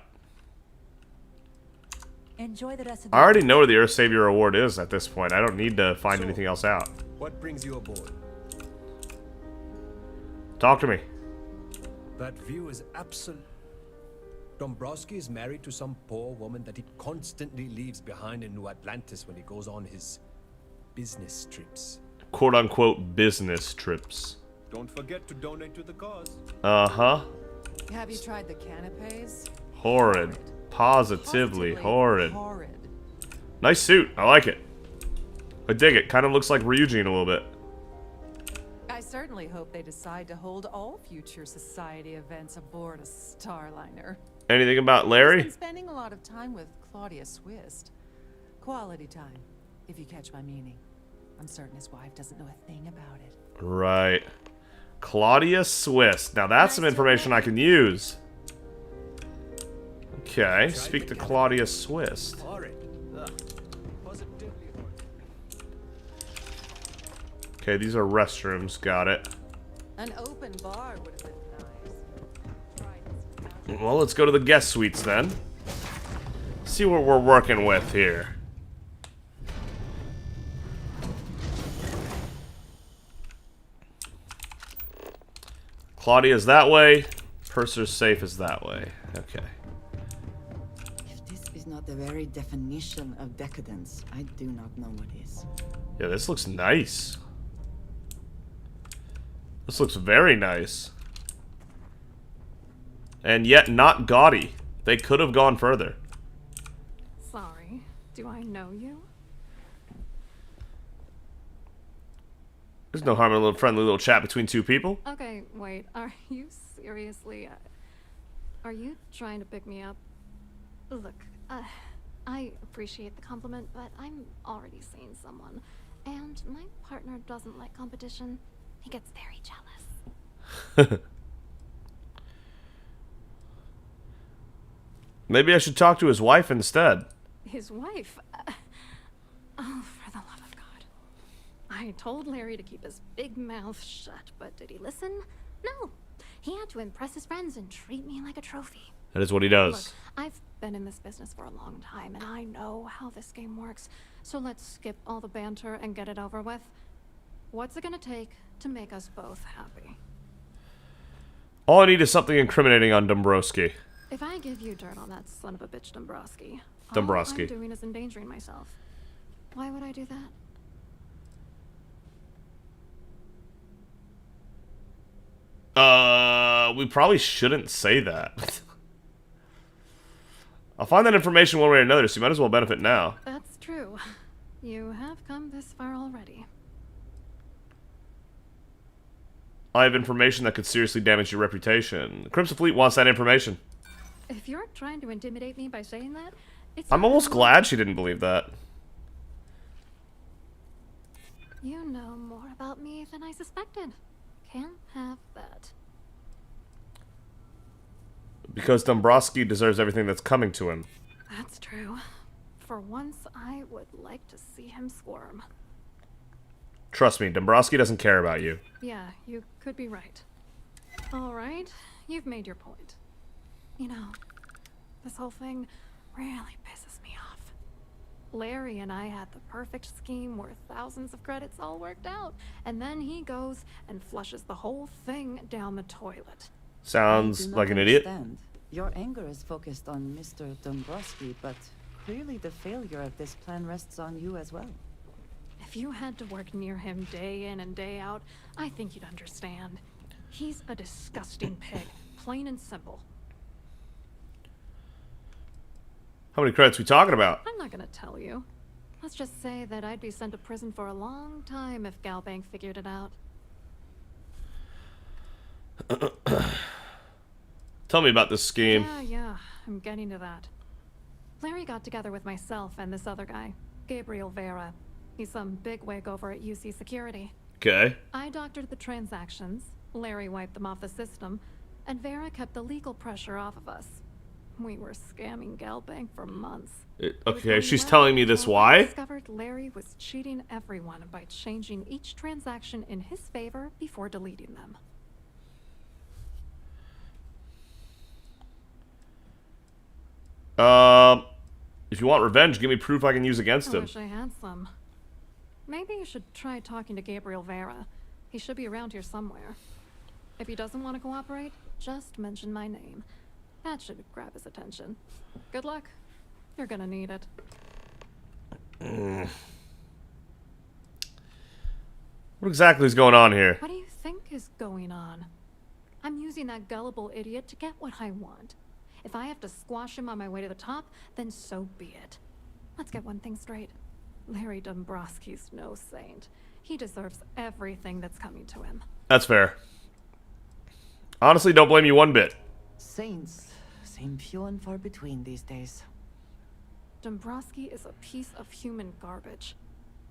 Enjoy the rest of I already know where the Earth Savior Award is at this point. I don't need to find anything else out. What brings you aboard? Talk to me. That view is absolute. Dombrowski is married to some poor woman that he constantly leaves behind in New Atlantis when he goes on his business trips. Quote-unquote business trips. Don't forget to donate to the cause. Uh-huh. Have you tried the canapes? Horrid. Positively horrid. Horrid. Nice suit. I like it. I dig it. Kind of looks like Ryujin a little bit. I certainly hope they decide to hold all future society events aboard a Starliner. Anything about I've Larry? been spending a lot of time with Claudia Swist. Quality time, if you catch my meaning. I'm certain his wife doesn't know a thing about it. Right. Claudia Swiss. Now that's some information I can use. Okay, speak to Claudia Swiss. Okay, these are restrooms. Got it. An open bar would have been nice. Well, let's go to the guest suites then. See what we're working with here. Claudia's that way. Purser's safe is that way. Okay. If this is not the very definition of decadence, I do not know what is. Yeah, this looks nice. This looks very nice. And yet not gaudy. They could have gone further. Sorry. Do I know you? There's no harm in a little friendly little chat between two people. Okay, wait. Are you seriously... are you trying to pick me up? Look, I appreciate the compliment, but I'm already seeing someone. And my partner doesn't like competition. He gets very jealous. Maybe I should talk to his wife instead. His wife? Oh, for the love of God. I told Larry to keep his big mouth shut, but did he listen? No. He had to impress his friends and treat me like a trophy. That is what he does. Look, I've been in this business for a long time, and I know how this game works. So let's skip all the banter and get it over with. What's it gonna take to make us both happy? All I need is something incriminating on Dombrowski. If I give you dirt on that son of a bitch Dombrowski, Dombrowski. all I'm doing is endangering myself. Why would I do that? We probably shouldn't say that. I'll find that information one way or another, so you might as well benefit now. That's true. You have come this far already. I have information that could seriously damage your reputation. The Crimson Fleet wants that information. If you're trying to intimidate me by saying that, it's I'm almost glad she didn't believe that. You know more about me than I suspected. Can't have that. Because Dombrowski deserves everything that's coming to him. That's true. For once, I would like to see him squirm. Trust me, Dombrowski doesn't care about you. Yeah, you could be right. Alright, you've made your point. You know, this whole thing really pisses me off. Larry and I had the perfect scheme worth thousands of credits all worked out, and then he goes and flushes the whole thing down the toilet. Sounds like an idiot. Your anger is focused on Mr. Dombrowski, but clearly the failure of this plan rests on you as well. If you had to work near him day in and day out, I think you'd understand. He's a disgusting pig, plain and simple. How many credits we talking about? I'm not gonna tell you. Let's just say that I'd be sent to prison for a long time if Galbank figured it out. Tell me about this scheme. Yeah, I'm getting to that. Larry got together with myself and this other guy, Gabriel Vera. He's some bigwig over at UC Security. Okay. I doctored the transactions, Larry wiped them off the system, and Vera kept the legal pressure off of us. We were scamming Galbank for months. Okay, she's telling me this why? I discovered Larry was cheating everyone by changing each transaction in his favor before deleting them. If you want revenge, give me proof I can use against I him. wish I had some. Maybe you should try talking to Gabriel Vera. He should be around here somewhere. If he doesn't want to cooperate, just mention my name. That should grab his attention. Good luck. You're gonna need it. What exactly is going on here? What do you think is going on? I'm using that gullible idiot to get what I want. If I have to squash him on my way to the top, then so be it. Let's get one thing straight. Larry Dombrowski's no saint. He deserves everything that's coming to him. That's fair. Honestly, don't blame you one bit. Saints seem few and far between these days. Dombrowski is a piece of human garbage.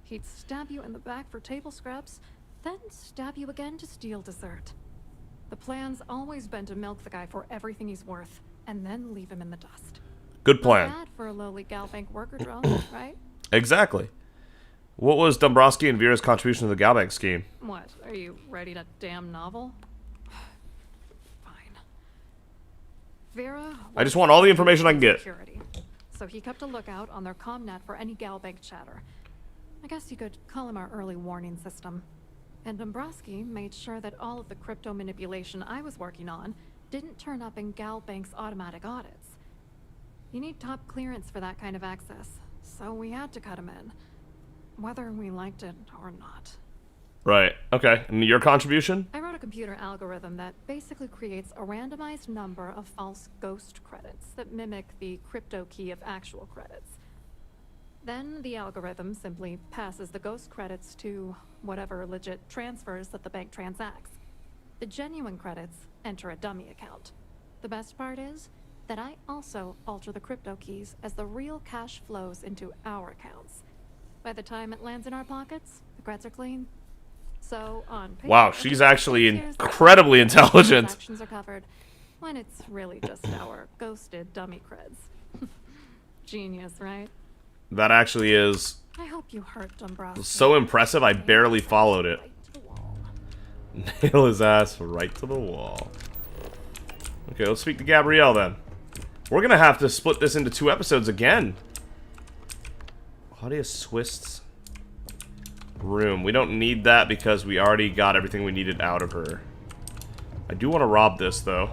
He'd stab you in the back for table scraps, then stab you again to steal dessert. The plan's always been to milk the guy for everything he's worth, and then leave him in the dust. Good plan. Not bad for a lowly Galbank worker drone, right? Exactly. What was Dombrowski and Vera's contribution to the Galbank scheme? What, are you writing a damn novel? Fine. Vera... I just want all the information I can get. Security. So he kept a lookout on their commnet for any Galbank chatter. I guess you could call him our early warning system. And Dombrowski made sure that all of the crypto manipulation I was working on didn't turn up in Galbank's automatic audits. You need top clearance for that kind of access, so we had to cut him in. Whether we liked it or not. Right. Okay. And your contribution? I wrote a computer algorithm that basically creates a randomized number of false ghost credits that mimic the crypto key of actual credits. Then the algorithm simply passes the ghost credits to whatever legit transfers that the bank transacts. The genuine credits enter a dummy account. The best part is that I also alter the crypto keys as the real cash flows into our accounts. By the time it lands in our pockets, the creds are clean. So on paper, Wow, she's actually incredibly intelligent. Transactions are covered, when it's really just our ghosted dummy creds. Genius, right? That actually is I hope you hurt Dombrowski. so impressive, I barely followed it. Nail his ass right to the wall. Okay, let's speak to Gabrielle then. We're gonna have to split this into 2 episodes again. Claudia Swist's room. We don't need that because we already got everything we needed out of her. I do want to rob this, though.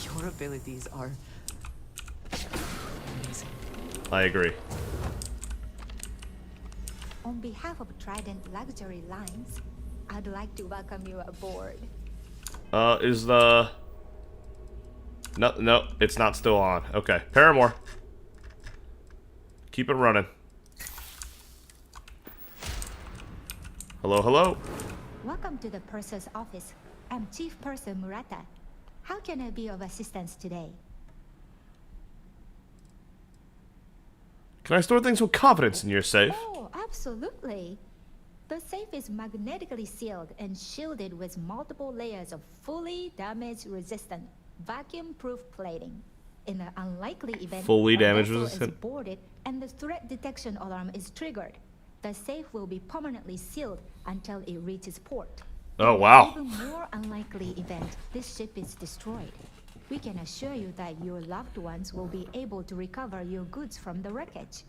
Your abilities are amazing. I agree. On behalf of Trident Luxury Lines, I'd like to welcome you aboard. Is the... No, it's not still on. Okay, Paramore. Keep it running. Hello, hello. Welcome to the purser's office. I'm Chief Purser Murata. How can I be of assistance today? Can I store things with confidence in your safe? Oh, absolutely. The safe is magnetically sealed and shielded with multiple layers of fully damage-resistant, vacuum-proof plating. In an unlikely event, Fully a damage vessel resistant? is boarded and the threat detection alarm is triggered. the safe will be permanently sealed until it reaches port. Oh, wow. In an even more unlikely event, this ship is destroyed. We can assure you that your loved ones will be able to recover your goods from the wreckage.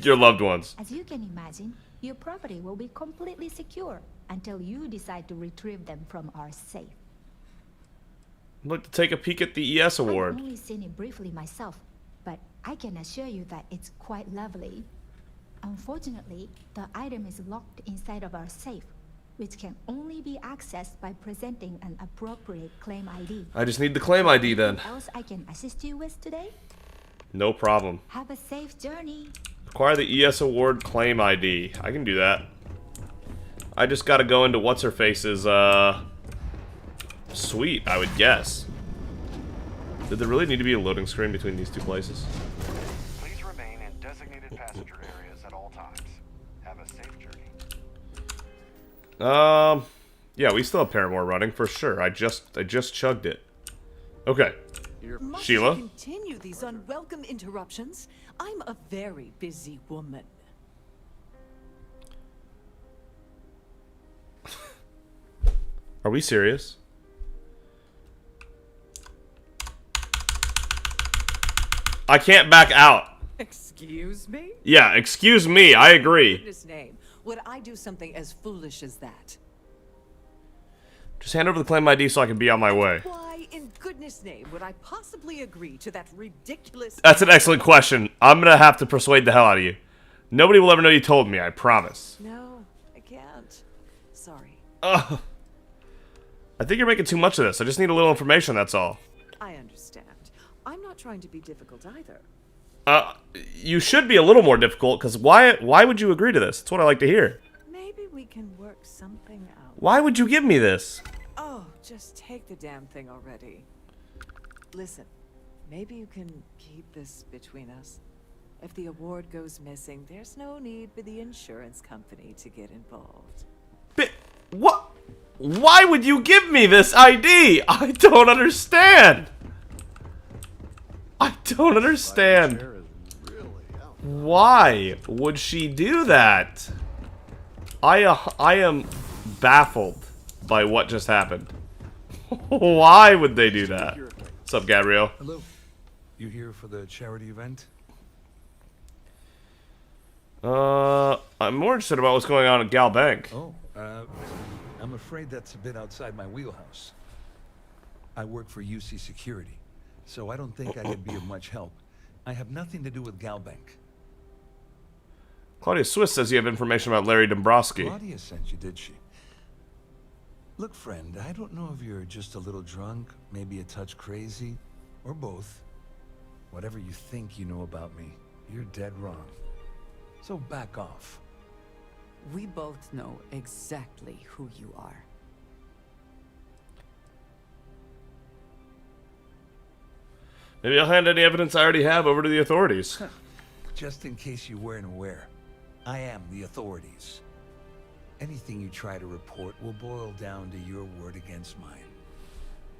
Your loved ones. As you can imagine, your property will be completely secure until you decide to retrieve them from our safe. I'd like to take a peek at the ES award. I've only seen it briefly myself, but I can assure you that it's quite lovely. Unfortunately, the item is locked inside of our safe, which can only be accessed by presenting an appropriate claim ID. I just need the claim ID then. Anything else I can assist you with today? No problem. Have a safe journey. Acquire the ES award claim ID. I can do that. I just gotta go into what's-her-face's, suite, I would guess. Did there really need to be a loading screen between these two places? Please remain in designated passenger areas at all times. Have a safe journey. Yeah, we still have Paramore running for sure. I just chugged it. Okay. Must Sheila? you continue these unwelcome interruptions? I'm a very busy woman. Are we serious? I can't back out. Excuse me? Yeah, excuse me, I agree. In goodness name, would I do something as foolish as that? Just hand over the claim ID so I can be on my way. Why, in goodness name, would I possibly agree to that ridiculous... That's an excellent question. I'm gonna have to persuade the hell out of you. Nobody will ever know you told me, I promise. No, I can't. Sorry. Ugh. I think you're making too much of this. I just need a little information, that's all. I understand. I'm not trying to be difficult either. You should be a little more difficult, because why would you agree to this? That's what I like to hear. Maybe we can work something out. Why would you give me this? Oh, just take the damn thing already. Listen, maybe you can keep this between us. If the award goes missing, there's no need for the insurance company to get involved. What? Why would you give me this ID? I don't understand. I don't understand. Why would she do that? I am baffled by what just happened. Why would they do that? What's up, Gabriel? Hello. You here for the charity event? I'm more interested about what's going on at Gal Bank. Oh, I'm afraid that's a bit outside my wheelhouse. I work for UC Security, so I don't think I could be of much help. I have nothing to do with Gal Bank. Claudia Swiss says you have information about Larry Dombrowski. Claudia sent you, did she? Look, friend, I don't know if you're just a little drunk, maybe a touch crazy, or both. Whatever you think you know about me, you're dead wrong. So back off. We both know exactly who you are. Maybe I'll hand any evidence I already have over to the authorities. Just in case you weren't aware, I am the authorities. Anything you try to report will boil down to your word against mine.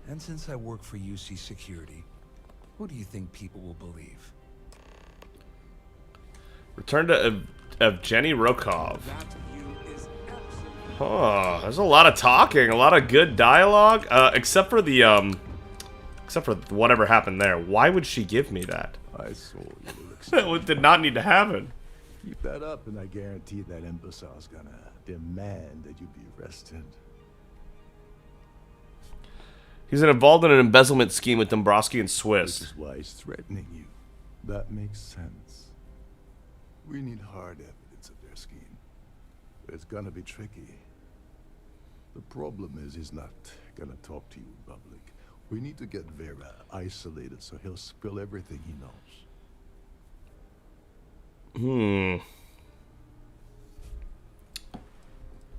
And since I work for UC Security, who do you think people will believe? Return to Evgeny Rokov. Huh, there's a lot of talking, a lot of good dialogue, except for whatever happened there. Why would she give me that? I saw you. It did not need to happen. Keep that up, and I guarantee that imbecile's gonna demand that you be arrested. He's involved in an embezzlement scheme with Dombrowski and Swiss. This is why he's threatening you. That makes sense. We need hard evidence of their scheme. But it's gonna be tricky. The problem is he's not gonna talk to you in public. We need to get Vera isolated so he'll spill everything he knows.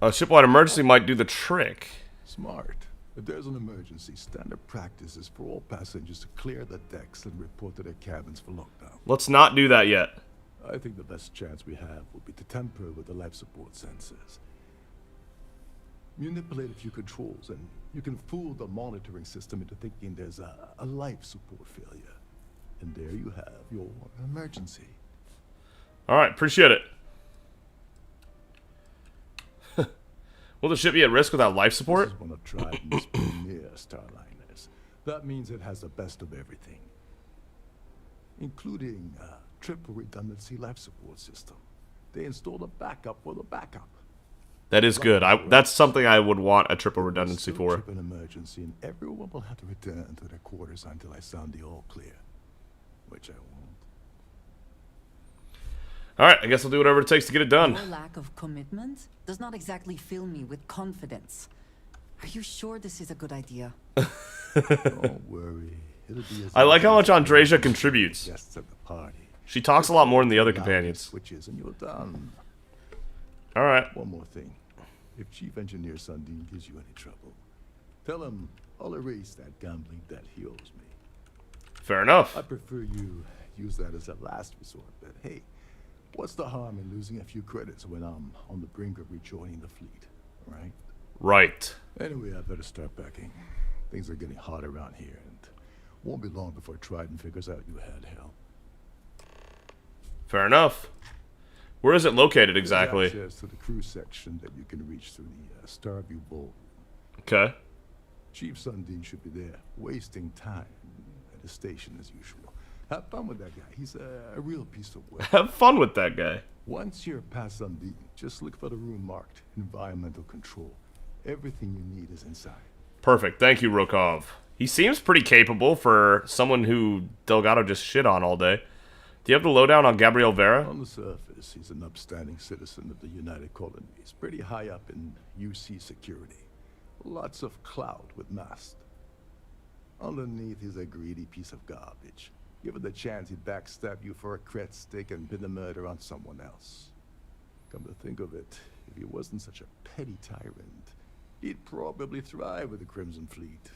A shipwide emergency might do the trick. Smart. If there's an emergency, standard practice is for all passengers to clear the decks and report to their cabins for lockdown. Let's not do that yet. I think the best chance we have would be to tamper with the life support sensors. Manipulate a few controls, and you can fool the monitoring system into thinking there's a life support failure. And there you have your emergency. Alright, appreciate it. Will the ship be at risk without life support? This is one of Trident's premier starliners. That means it has the best of everything, including a triple redundancy life support system. They installed a backup for the backup. That is good. That's something I would want a triple redundancy for. An emergency, and everyone will have to return to their quarters until I sound the all clear, which I won't. All right, I guess I'll do whatever it takes to get it done. Your lack of commitment does not exactly fill me with confidence. Are you sure this is a good idea? Don't worry. It'll be as I like how much Andreja contributes. Guests at the party. She talks a lot more than the other companions. Switches and you're done. All right. One more thing. If Chief Engineer Sundin gives you any trouble, tell him I'll erase that gambling debt he owes me. Fair enough. I prefer you use that as a last resort, but hey, what's the harm in losing a few credits when I'm on the brink of rejoining the fleet, right? Right. Anyway, I better start packing. Things are getting hot around here, and won't be long before Trident figures out you had hell. Fair enough. Where is it located exactly? There's access to the crew section that you can reach through the Starfield Bowl. Okay. Chief Sundin should be there, wasting time at the station as usual. Have fun with that guy. He's a real piece of work. Have fun with that guy. Once you're past Sundin, just look for the room marked Environmental Control. Everything you need is inside. Perfect. Thank you, Rokov. He seems pretty capable for someone who Delgado just shit on all day. Do you have the lowdown on Gabriel Vera? On the surface, he's an upstanding citizen of the United Colonies, pretty high up in UC security. Lots of clout with Mast. Underneath, he's a greedy piece of garbage. Given the chance, he'd backstab you for a cret stick and pin the murder on someone else. Come to think of it, if he wasn't such a petty tyrant, he'd probably thrive with the Crimson Fleet.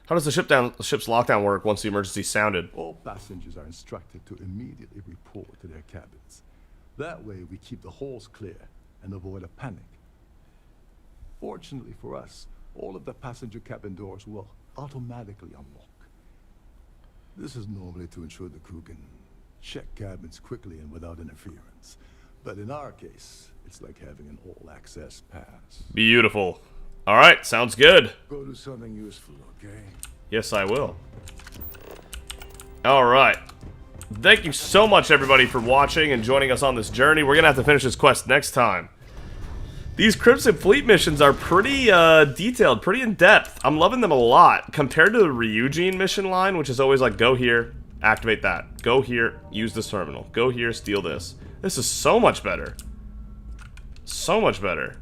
How does the ship's lockdown work once the emergency sounded? All passengers are instructed to immediately report to their cabins. That way, we keep the halls clear and avoid a panic. Fortunately for us, all of the passenger cabin doors will automatically unlock. This is normally to ensure the crew can check cabins quickly and without interference. But in our case, it's like having an all-access pass. Beautiful. All right, sounds good. Go do something useful, okay? Yes, I will. All right. Thank you so much, everybody, for watching and joining us on this journey. We're going to have to finish this quest next time. These Crimson Fleet missions are pretty detailed, pretty in-depth. I'm loving them a lot. Compared to the Ryujin mission line, which is always like, go here, activate that. Go here, use this terminal. Go here, steal this. This is so much better. So much better.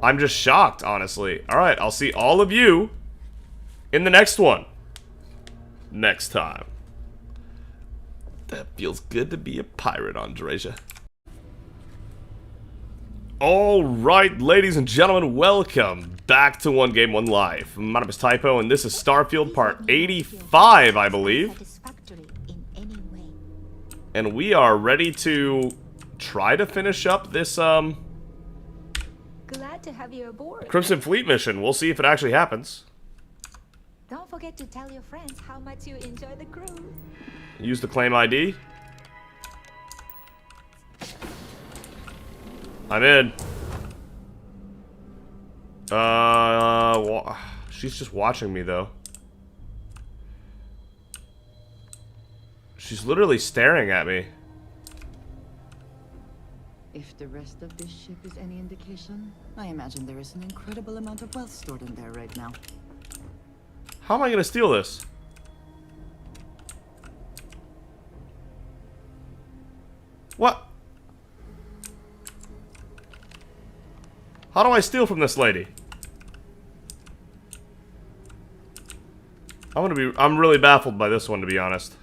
I'm just shocked, honestly. Alright, I'll see all of you in the next one. Next time. That feels good to be a pirate, Andreja. Alright, ladies and gentlemen, welcome back to 1Game1Life. My name is Typo, and this is Starfield Part 85, I believe. And we are ready to try to finish up this, Glad to have you aboard. Crimson Fleet mission. We'll see if it actually happens. Don't forget to tell your friends how much you enjoy the cruise. Use the claim ID. I'm in. She's just watching me, though. She's literally staring at me. If the rest of this ship is any indication, I imagine there is an incredible amount of wealth stored in there right now. How am I gonna steal this? What? How do I steal from this lady? I'm really baffled by this one, to be honest.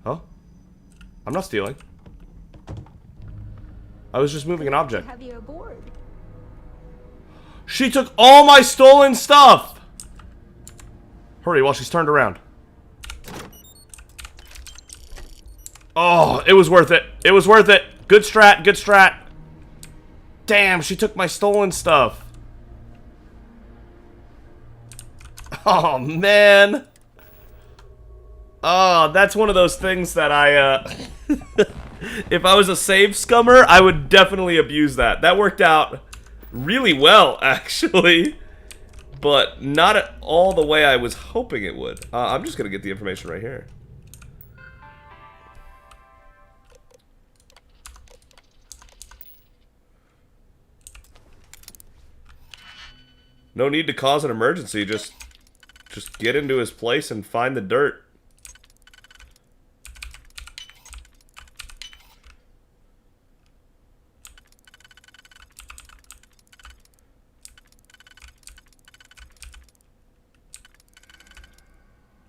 Huh? I'm not stealing. I was just moving an object. Have you aboard? She took all my stolen stuff! Hurry while she's turned around. Oh, it was worth it. It was worth it. Good strat, good strat. Damn, she took my stolen stuff. Oh, man. Oh, that's one of those things that I, if I was a save scummer, I would definitely abuse that. That worked out really well, actually. But not at all the way I was hoping it would. I'm just gonna get the information right here. No need to cause an emergency, just get into his place and find the dirt.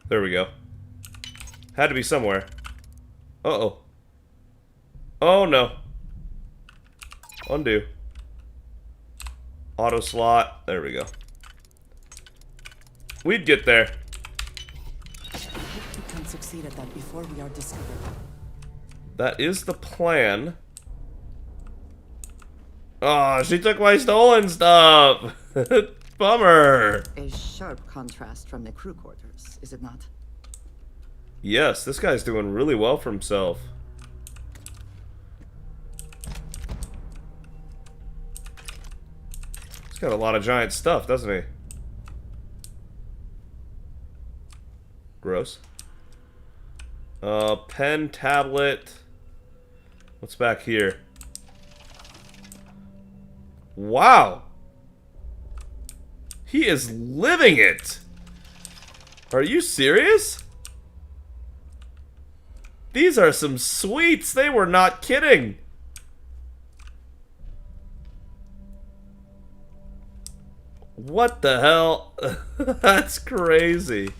There we go. Had to be somewhere. Uh-oh. Oh, no. Undo. Auto slot. There we go. We'd get there. We can succeed at that before we are discovered. That is the plan. Oh, she took my stolen stuff. Bummer. A sharp contrast from the crew quarters, is it not? Yes, this guy's doing really well for himself. He's got a lot of giant stuff, doesn't he? Gross. Pen, tablet. What's back here? Wow. He is living it. Are you serious? These are some sweets. They were not kidding. What the hell? That's crazy.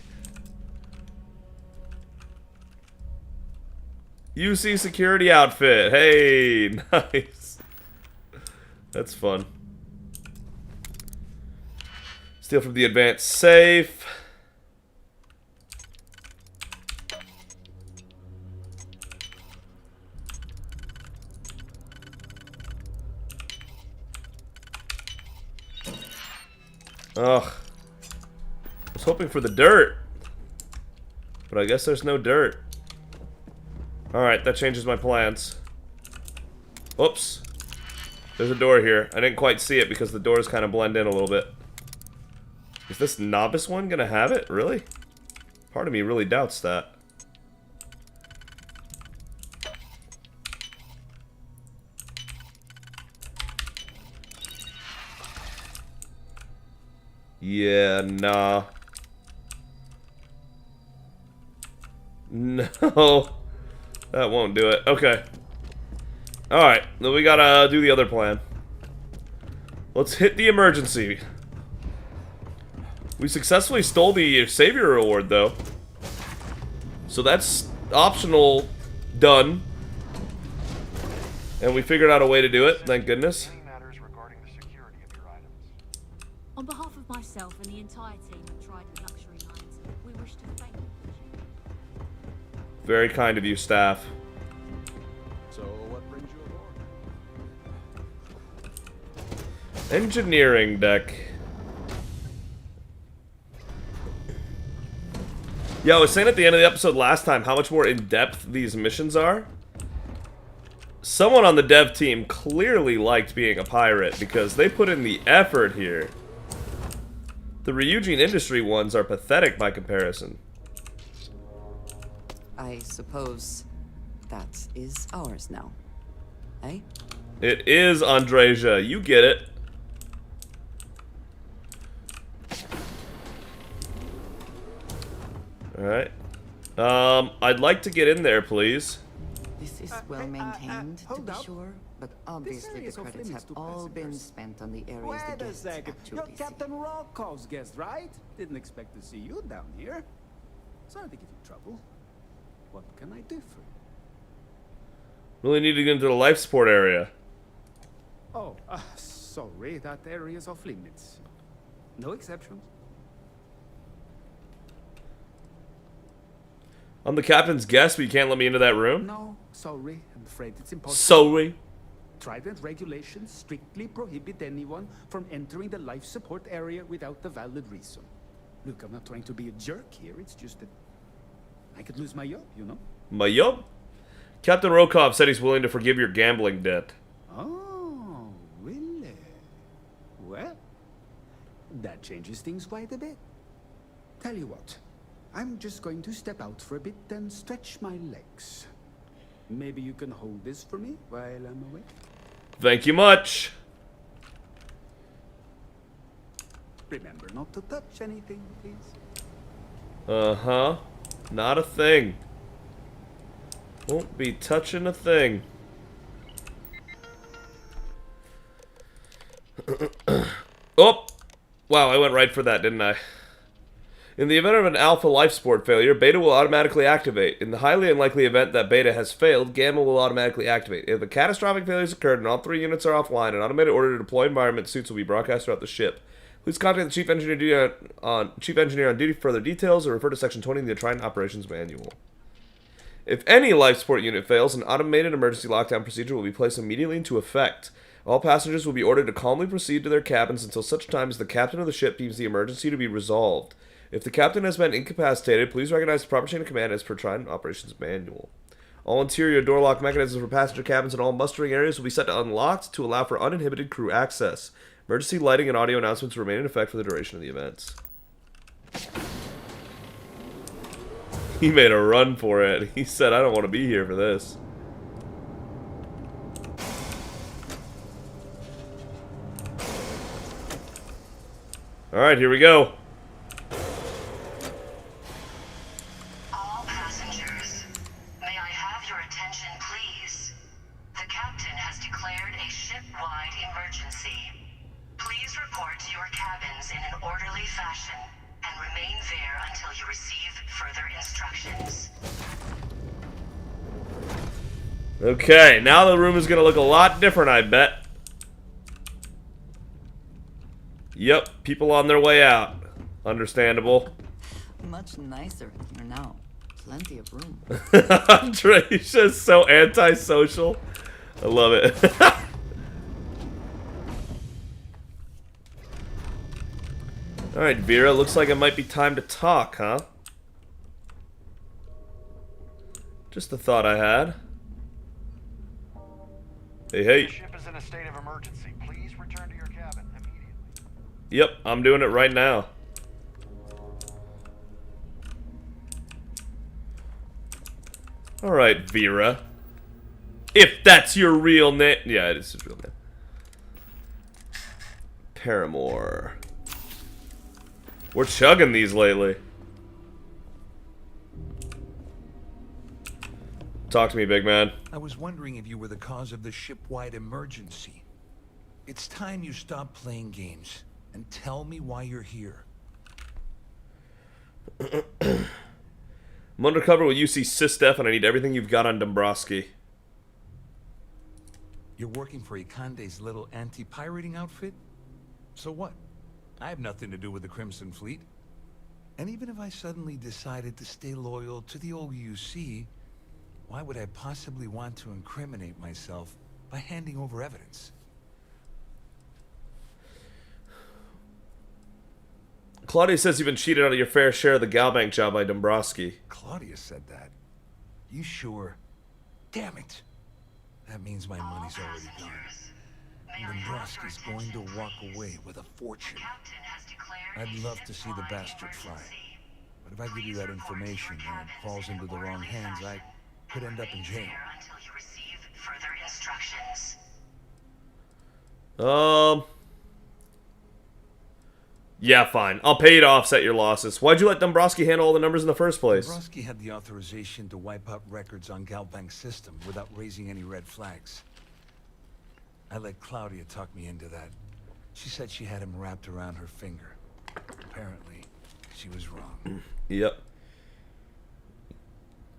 UC security outfit. Hey, nice. That's fun. Steal from the advanced safe. Ugh. I was hoping for the dirt. But I guess there's no dirt. Alright, that changes my plans. Oops. There's a door here. I didn't quite see it because the doors kind of blend in a little bit. Is this novice one gonna have it? Really? Part of me really doubts that. Yeah, nah. No. That won't do it. Okay. Alright, then we gotta do the other plan. Let's hit the emergency. We successfully stole the Savior Award, though. So that's optional done. And we figured out a way to do it, thank goodness. On behalf of myself and the entire team at Trident Luxury Lines, we wish to thank you. Very kind of you, staff. So, what brings you aboard? Engineering deck. Yeah, I was saying at the end of the episode last time how much more in-depth these missions are. Someone on the dev team clearly liked being a pirate because they put in the effort here. The Ryujin Industry ones are pathetic by comparison. I suppose that is ours now. Eh? It is, Andreja. You get it. Alright. I'd like to get in there, please. This is well maintained, to be sure, but obviously the credits have all been spent on the areas the guests actually You're see. Captain Rocco's guest, right? Didn't expect to see you down here. Sorry to give you trouble. What can I do for you? Really need to get into the life support area. Oh, sorry, that area's off limits. No exceptions. I'm the captain's guest, but you can't let me into that room? No, sorry, I'm afraid it's impossible. Sorry. Trident regulations strictly prohibit anyone from entering the life support area without a valid reason. Look, I'm not trying to be a jerk here, it's just that I could lose my job, you know? My job? Captain Rokov said he's willing to forgive your gambling debt. Oh, really? Well, that changes things quite a bit. Tell you what, I'm just going to step out for a bit and stretch my legs. Maybe you can hold this for me while I'm away? Thank you much. Remember not to touch anything, please. Uh-huh. Not a thing. Won't be touching a thing. Oh! Wow, I went right for that, didn't I? In the event of an alpha life support failure, beta will automatically activate. In the highly unlikely event that beta has failed, gamma will automatically activate. If a catastrophic failure has occurred and all 3 units are offline, an automated order to deploy environment suits will be broadcast throughout the ship. Please contact the chief engineer on duty for further details, or refer to section 20 of the Trident Operations Manual. If any life support unit fails, an automated emergency lockdown procedure will be placed immediately into effect. All passengers will be ordered to calmly proceed to their cabins until such time as the captain of the ship deems the emergency to be resolved. If the captain has been incapacitated, please recognize the proper chain of command as per Trident Operations Manual. All interior door lock mechanisms for passenger cabins and all mustering areas will be set to unlocked to allow for uninhibited crew access. Emergency lighting and audio announcements will remain in effect for the duration of the events. He made a run for it. He said, I don't want to be here for this. Alright, here we go. All passengers, may I have your attention, please? The captain has declared a ship-wide emergency. Please report to your cabins in an orderly fashion and remain there until you receive further instructions. Okay, now the room is going to look a lot different, I bet. Yep, people on their way out. Understandable. Much nicer in here now. Plenty of room. Andre's just so antisocial. I love it. Alright, Vera, looks like it might be time to talk, huh? Just a thought I had. Hey, hey. The ship is in a state of emergency. Please return to your cabin immediately. Yep, I'm doing it right now. Alright, Vera. If that's your real name. Yeah, it is his real name. Paramore. We're chugging these lately. Talk to me, big man. I was wondering if you were the cause of the ship-wide emergency. It's time you stop playing games and tell me why you're here. I'm undercover with UC SysDef and I need everything you've got on Dombrowski. You're working for Ikande's little anti-pirating outfit? So what? I have nothing to do with the Crimson Fleet. And even if I suddenly decided to stay loyal to the old UC, why would I possibly want to incriminate myself by handing over evidence? Claudia says you've been cheated out of your fair share of the Galbank job by Dombrowski. Claudia said that. You sure? Damn it. That means my money's already gone. Dombrowski's going to walk away with a fortune. I'd love to see the bastard fly. But if I give you that information and it falls into the wrong hands, I could end up in jail. Until you receive further instructions. Yeah, fine. I'll pay you to offset your losses. Why'd you let Dombrowski handle all the numbers in the first place? Dombrowski had the authorization to wipe out records on Galbank's system without raising any red flags. I let Claudia talk me into that. She said she had him wrapped around her finger. Apparently, she was wrong. Yep.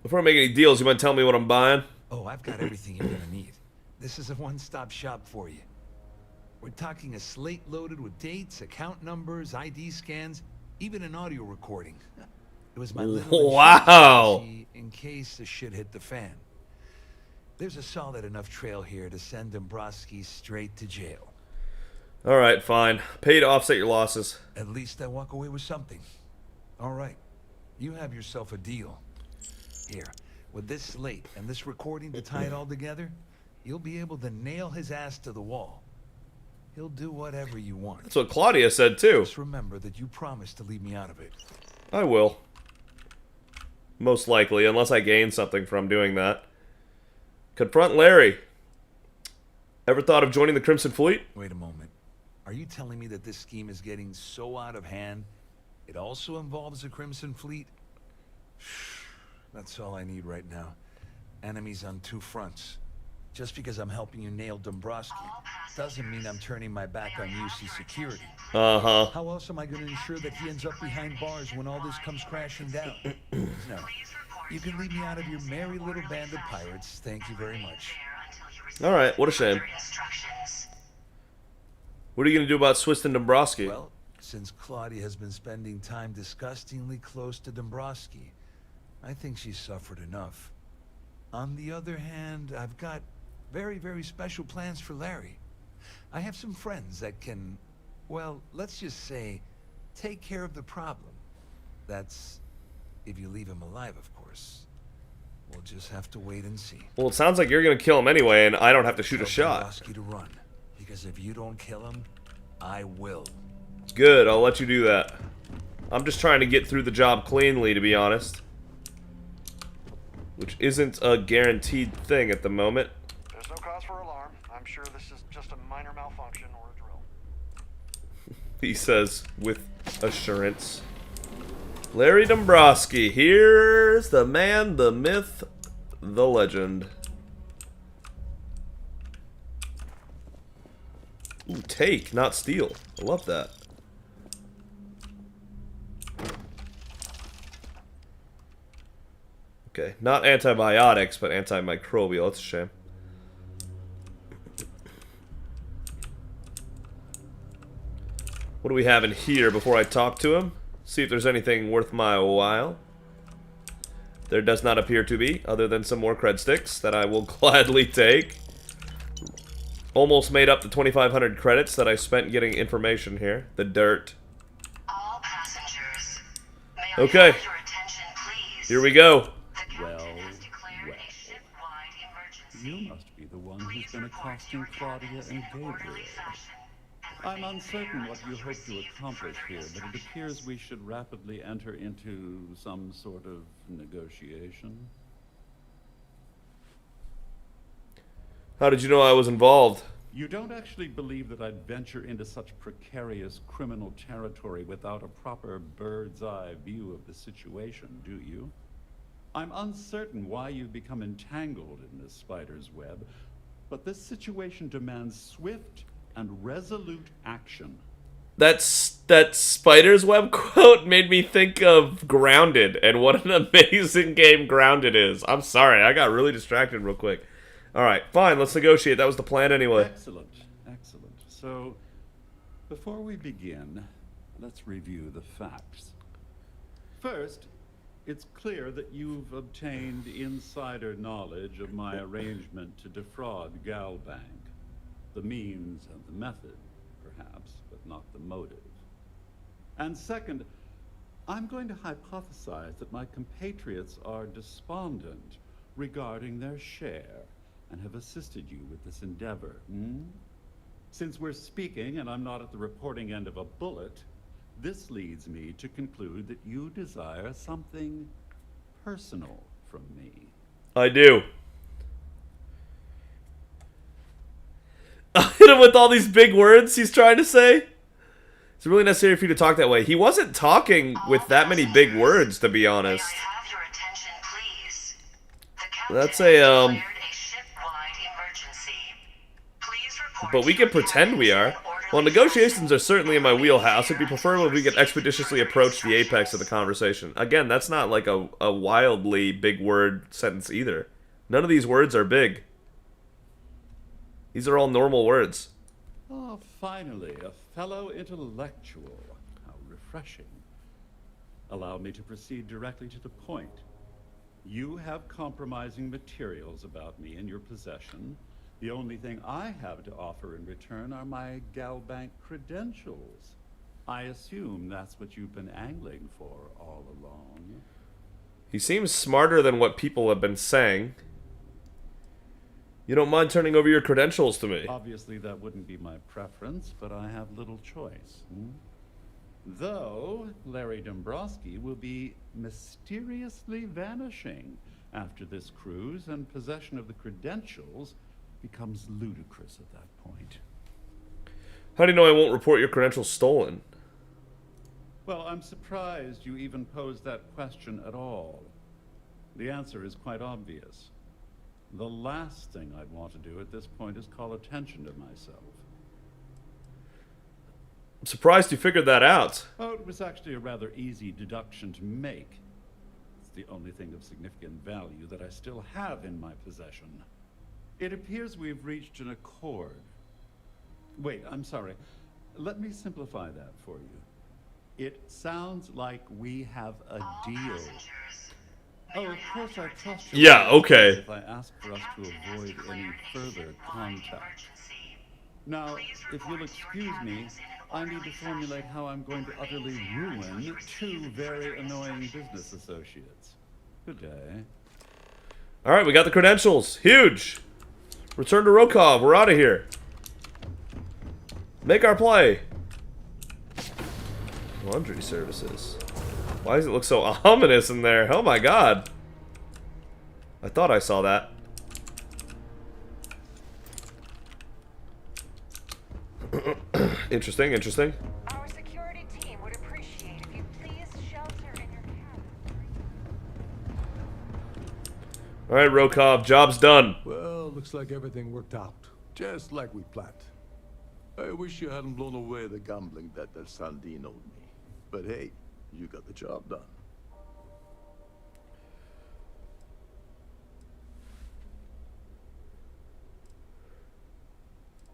Before I make any deals, you mind telling me what I'm buying? Oh, I've got everything you're gonna need. This is a one-stop shop for you. We're talking a slate loaded with dates, account numbers, ID scans, even an audio recording. It was my little wow. In case the shit hit the fan. There's a solid enough trail here to send Dombrowski straight to jail. Alright, fine. Pay to offset your losses. At least I walk away with something. Alright. You have yourself a deal. Here, with this slate and this recording to tie it all together, you'll be able to nail his ass to the wall. He'll do whatever you want. That's what Claudia said, too. Just remember that you promised to leave me out of it. I will. Most likely, unless I gain something from doing that. Confront Larry. Ever thought of joining the Crimson Fleet? Wait a moment. Are you telling me that this scheme is getting so out of hand, it also involves the Crimson Fleet? That's all I need right now. Enemies on two fronts. Just because I'm helping you nail Dombrowski doesn't mean I'm turning my back on UC security. Uh-huh. How else am I going to ensure that he ends up behind bars when all this comes crashing down? No. You can leave me out of your merry little band of pirates. Thank you very much. Alright, what a shame. What are you going to do about Swiston Dombrowski? Well, since Claudia has been spending time disgustingly close to Dombrowski, I think she's suffered enough. On the other hand, I've got very, very special plans for Larry. I have some friends that can, well, let's just say, take care of the problem. That's if you leave him alive, of course. We'll just have to wait and see. Well, it sounds like you're going to kill him anyway, and I don't have to shoot a shot. Dombrowski to run, because if you don't kill him, I will. Good, I'll let you do that. I'm just trying to get through the job cleanly, to be honest. Which isn't a guaranteed thing at the moment. There's no cause for alarm. I'm sure this is just a minor malfunction or a drill. He says with assurance. Larry Dombrowski, here's the man, the myth, the legend. Ooh, take, not steal. I love that. Okay, not antibiotics, but antimicrobial. That's a shame. What do we have in here before I talk to him? See if there's anything worth my while. There does not appear to be, other than some more cred sticks that I will gladly take. Almost made up the 2,500 credits that I spent getting information here. The dirt. All passengers, okay. Here we go. Well, you must be the one who's been accosting Claudia and Gabriel. I'm uncertain what you hope to accomplish here, but it appears we should rapidly enter into some sort of negotiation. How did you know I was involved? You don't actually believe that I'd venture into such precarious criminal territory without a proper bird's-eye view of the situation, do you? I'm uncertain why you've become entangled in this spider's web, but this situation demands swift and resolute action. That Spider's Web quote made me think of Grounded, and what an amazing game Grounded is. I'm sorry, I got really distracted real quick. Alright, fine, let's negotiate. That was the plan anyway. Excellent, excellent. So, before we begin, let's review the facts. First, it's clear that you've obtained insider knowledge of my arrangement to defraud Galbank. The means and the method, perhaps, but not the motive. And second, I'm going to hypothesize that my compatriots are despondent regarding their share and have assisted you with this endeavor. Since we're speaking and I'm not at the reporting end of a bullet, this leads me to conclude that you desire something personal from me. I do. I hit him with all these big words he's trying to say. It's really necessary for you to talk that way. He wasn't talking with that many big words, to be honest. That's a, but we can pretend we are. While negotiations are certainly in my wheelhouse, it'd be preferable if we could expeditiously approach the apex of the conversation. Again, that's not like a wildly big word sentence either. None of these words are big. These are all normal words. Oh, finally, a fellow intellectual. How refreshing. Allow me to proceed directly to the point. You have compromising materials about me in your possession. The only thing I have to offer in return are my Galbank credentials. I assume that's what you've been angling for all along. He seems smarter than what people have been saying. You don't mind turning over your credentials to me? Obviously, that wouldn't be my preference, but I have little choice. Though, Larry Dombrowski will be mysteriously vanishing after this cruise, and possession of the credentials becomes ludicrous at that point. How do you know I won't report your credentials stolen? Well, I'm surprised you even posed that question at all. The answer is quite obvious. The last thing I'd want to do at this point is call attention to myself. I'm surprised you figured that out. Oh, it was actually a rather easy deduction to make. It's the only thing of significant value that I still have in my possession. It appears we've reached an accord. Wait, I'm sorry. Let me simplify that for you. It sounds like we have a deal. Oh, of course I trust you. Yeah, okay. If I ask for us to avoid any further contact. Now, if you'll excuse me, I need to formulate how I'm going to utterly ruin two very annoying business associates. Good day. Alright, we got the credentials. Huge! Return to Rokov. We're out of here. Make our play. Laundry services. Why does it look so ominous in there? Oh my god. I thought I saw that. Interesting, interesting. Our security team would appreciate if you please shelter in your cabin. Alright, Rokov, job's done. Well, looks like everything worked out. Just like we planned. I wish you hadn't blown away the gambling debt that Sandine owed me. But hey, you got the job done.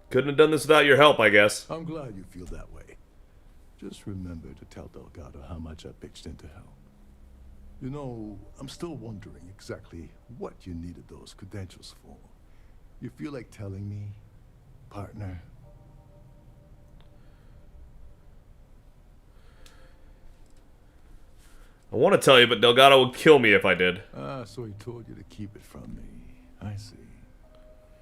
Couldn't have done this without your help, I guess. I'm glad you feel that way. Just remember to tell Delgado how much I pitched in to help. You know, I'm still wondering exactly what you needed those credentials for. You feel like telling me, partner? I want to tell you, but Delgado would kill me if I did. Ah, so he told you to keep it from me. I see.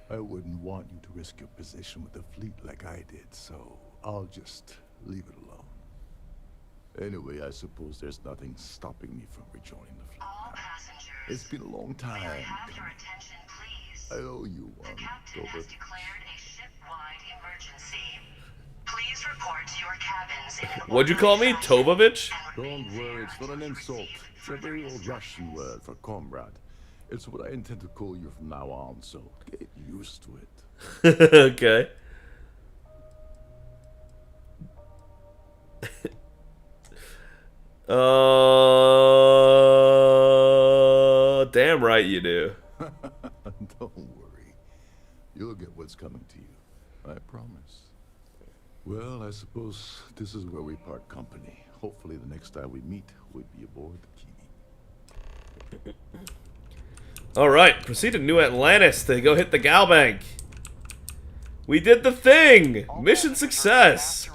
I wouldn't want you to risk your position with the fleet like I did, so I'll just leave it alone. Anyway, I suppose there's nothing stopping me from rejoining the fleet. All passengers. It's been a long time. May I have your attention, please? I owe you one. The captain has declared a ship-wide emergency. Please report to your cabins in an What'd you call me? Tovovich? Don't worry, it's not an insult. It's a very old Russian word for comrade. It's what I intend to call you from now on, so get used to it. Okay. Damn right you do. Don't worry. You'll get what's coming to you. I promise. Well, I suppose this is where we part company. Hopefully the next time we meet, we'll be aboard the Kiwi. Alright, proceed to New Atlantis to go hit the Gal Bank. We did the thing! Mission success!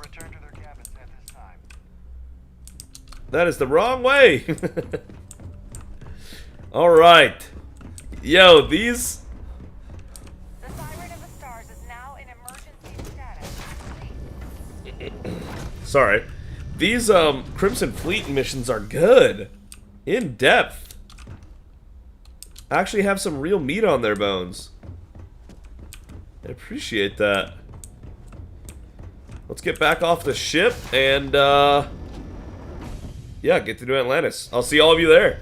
That is the wrong way! Alright. Yo, these... The Siren of the Stars is now in emergency status. Sorry. These, Crimson Fleet missions are good. In depth. Actually have some real meat on their bones. I appreciate that. Let's get back off the ship and, yeah, get to New Atlantis. I'll see all of you there.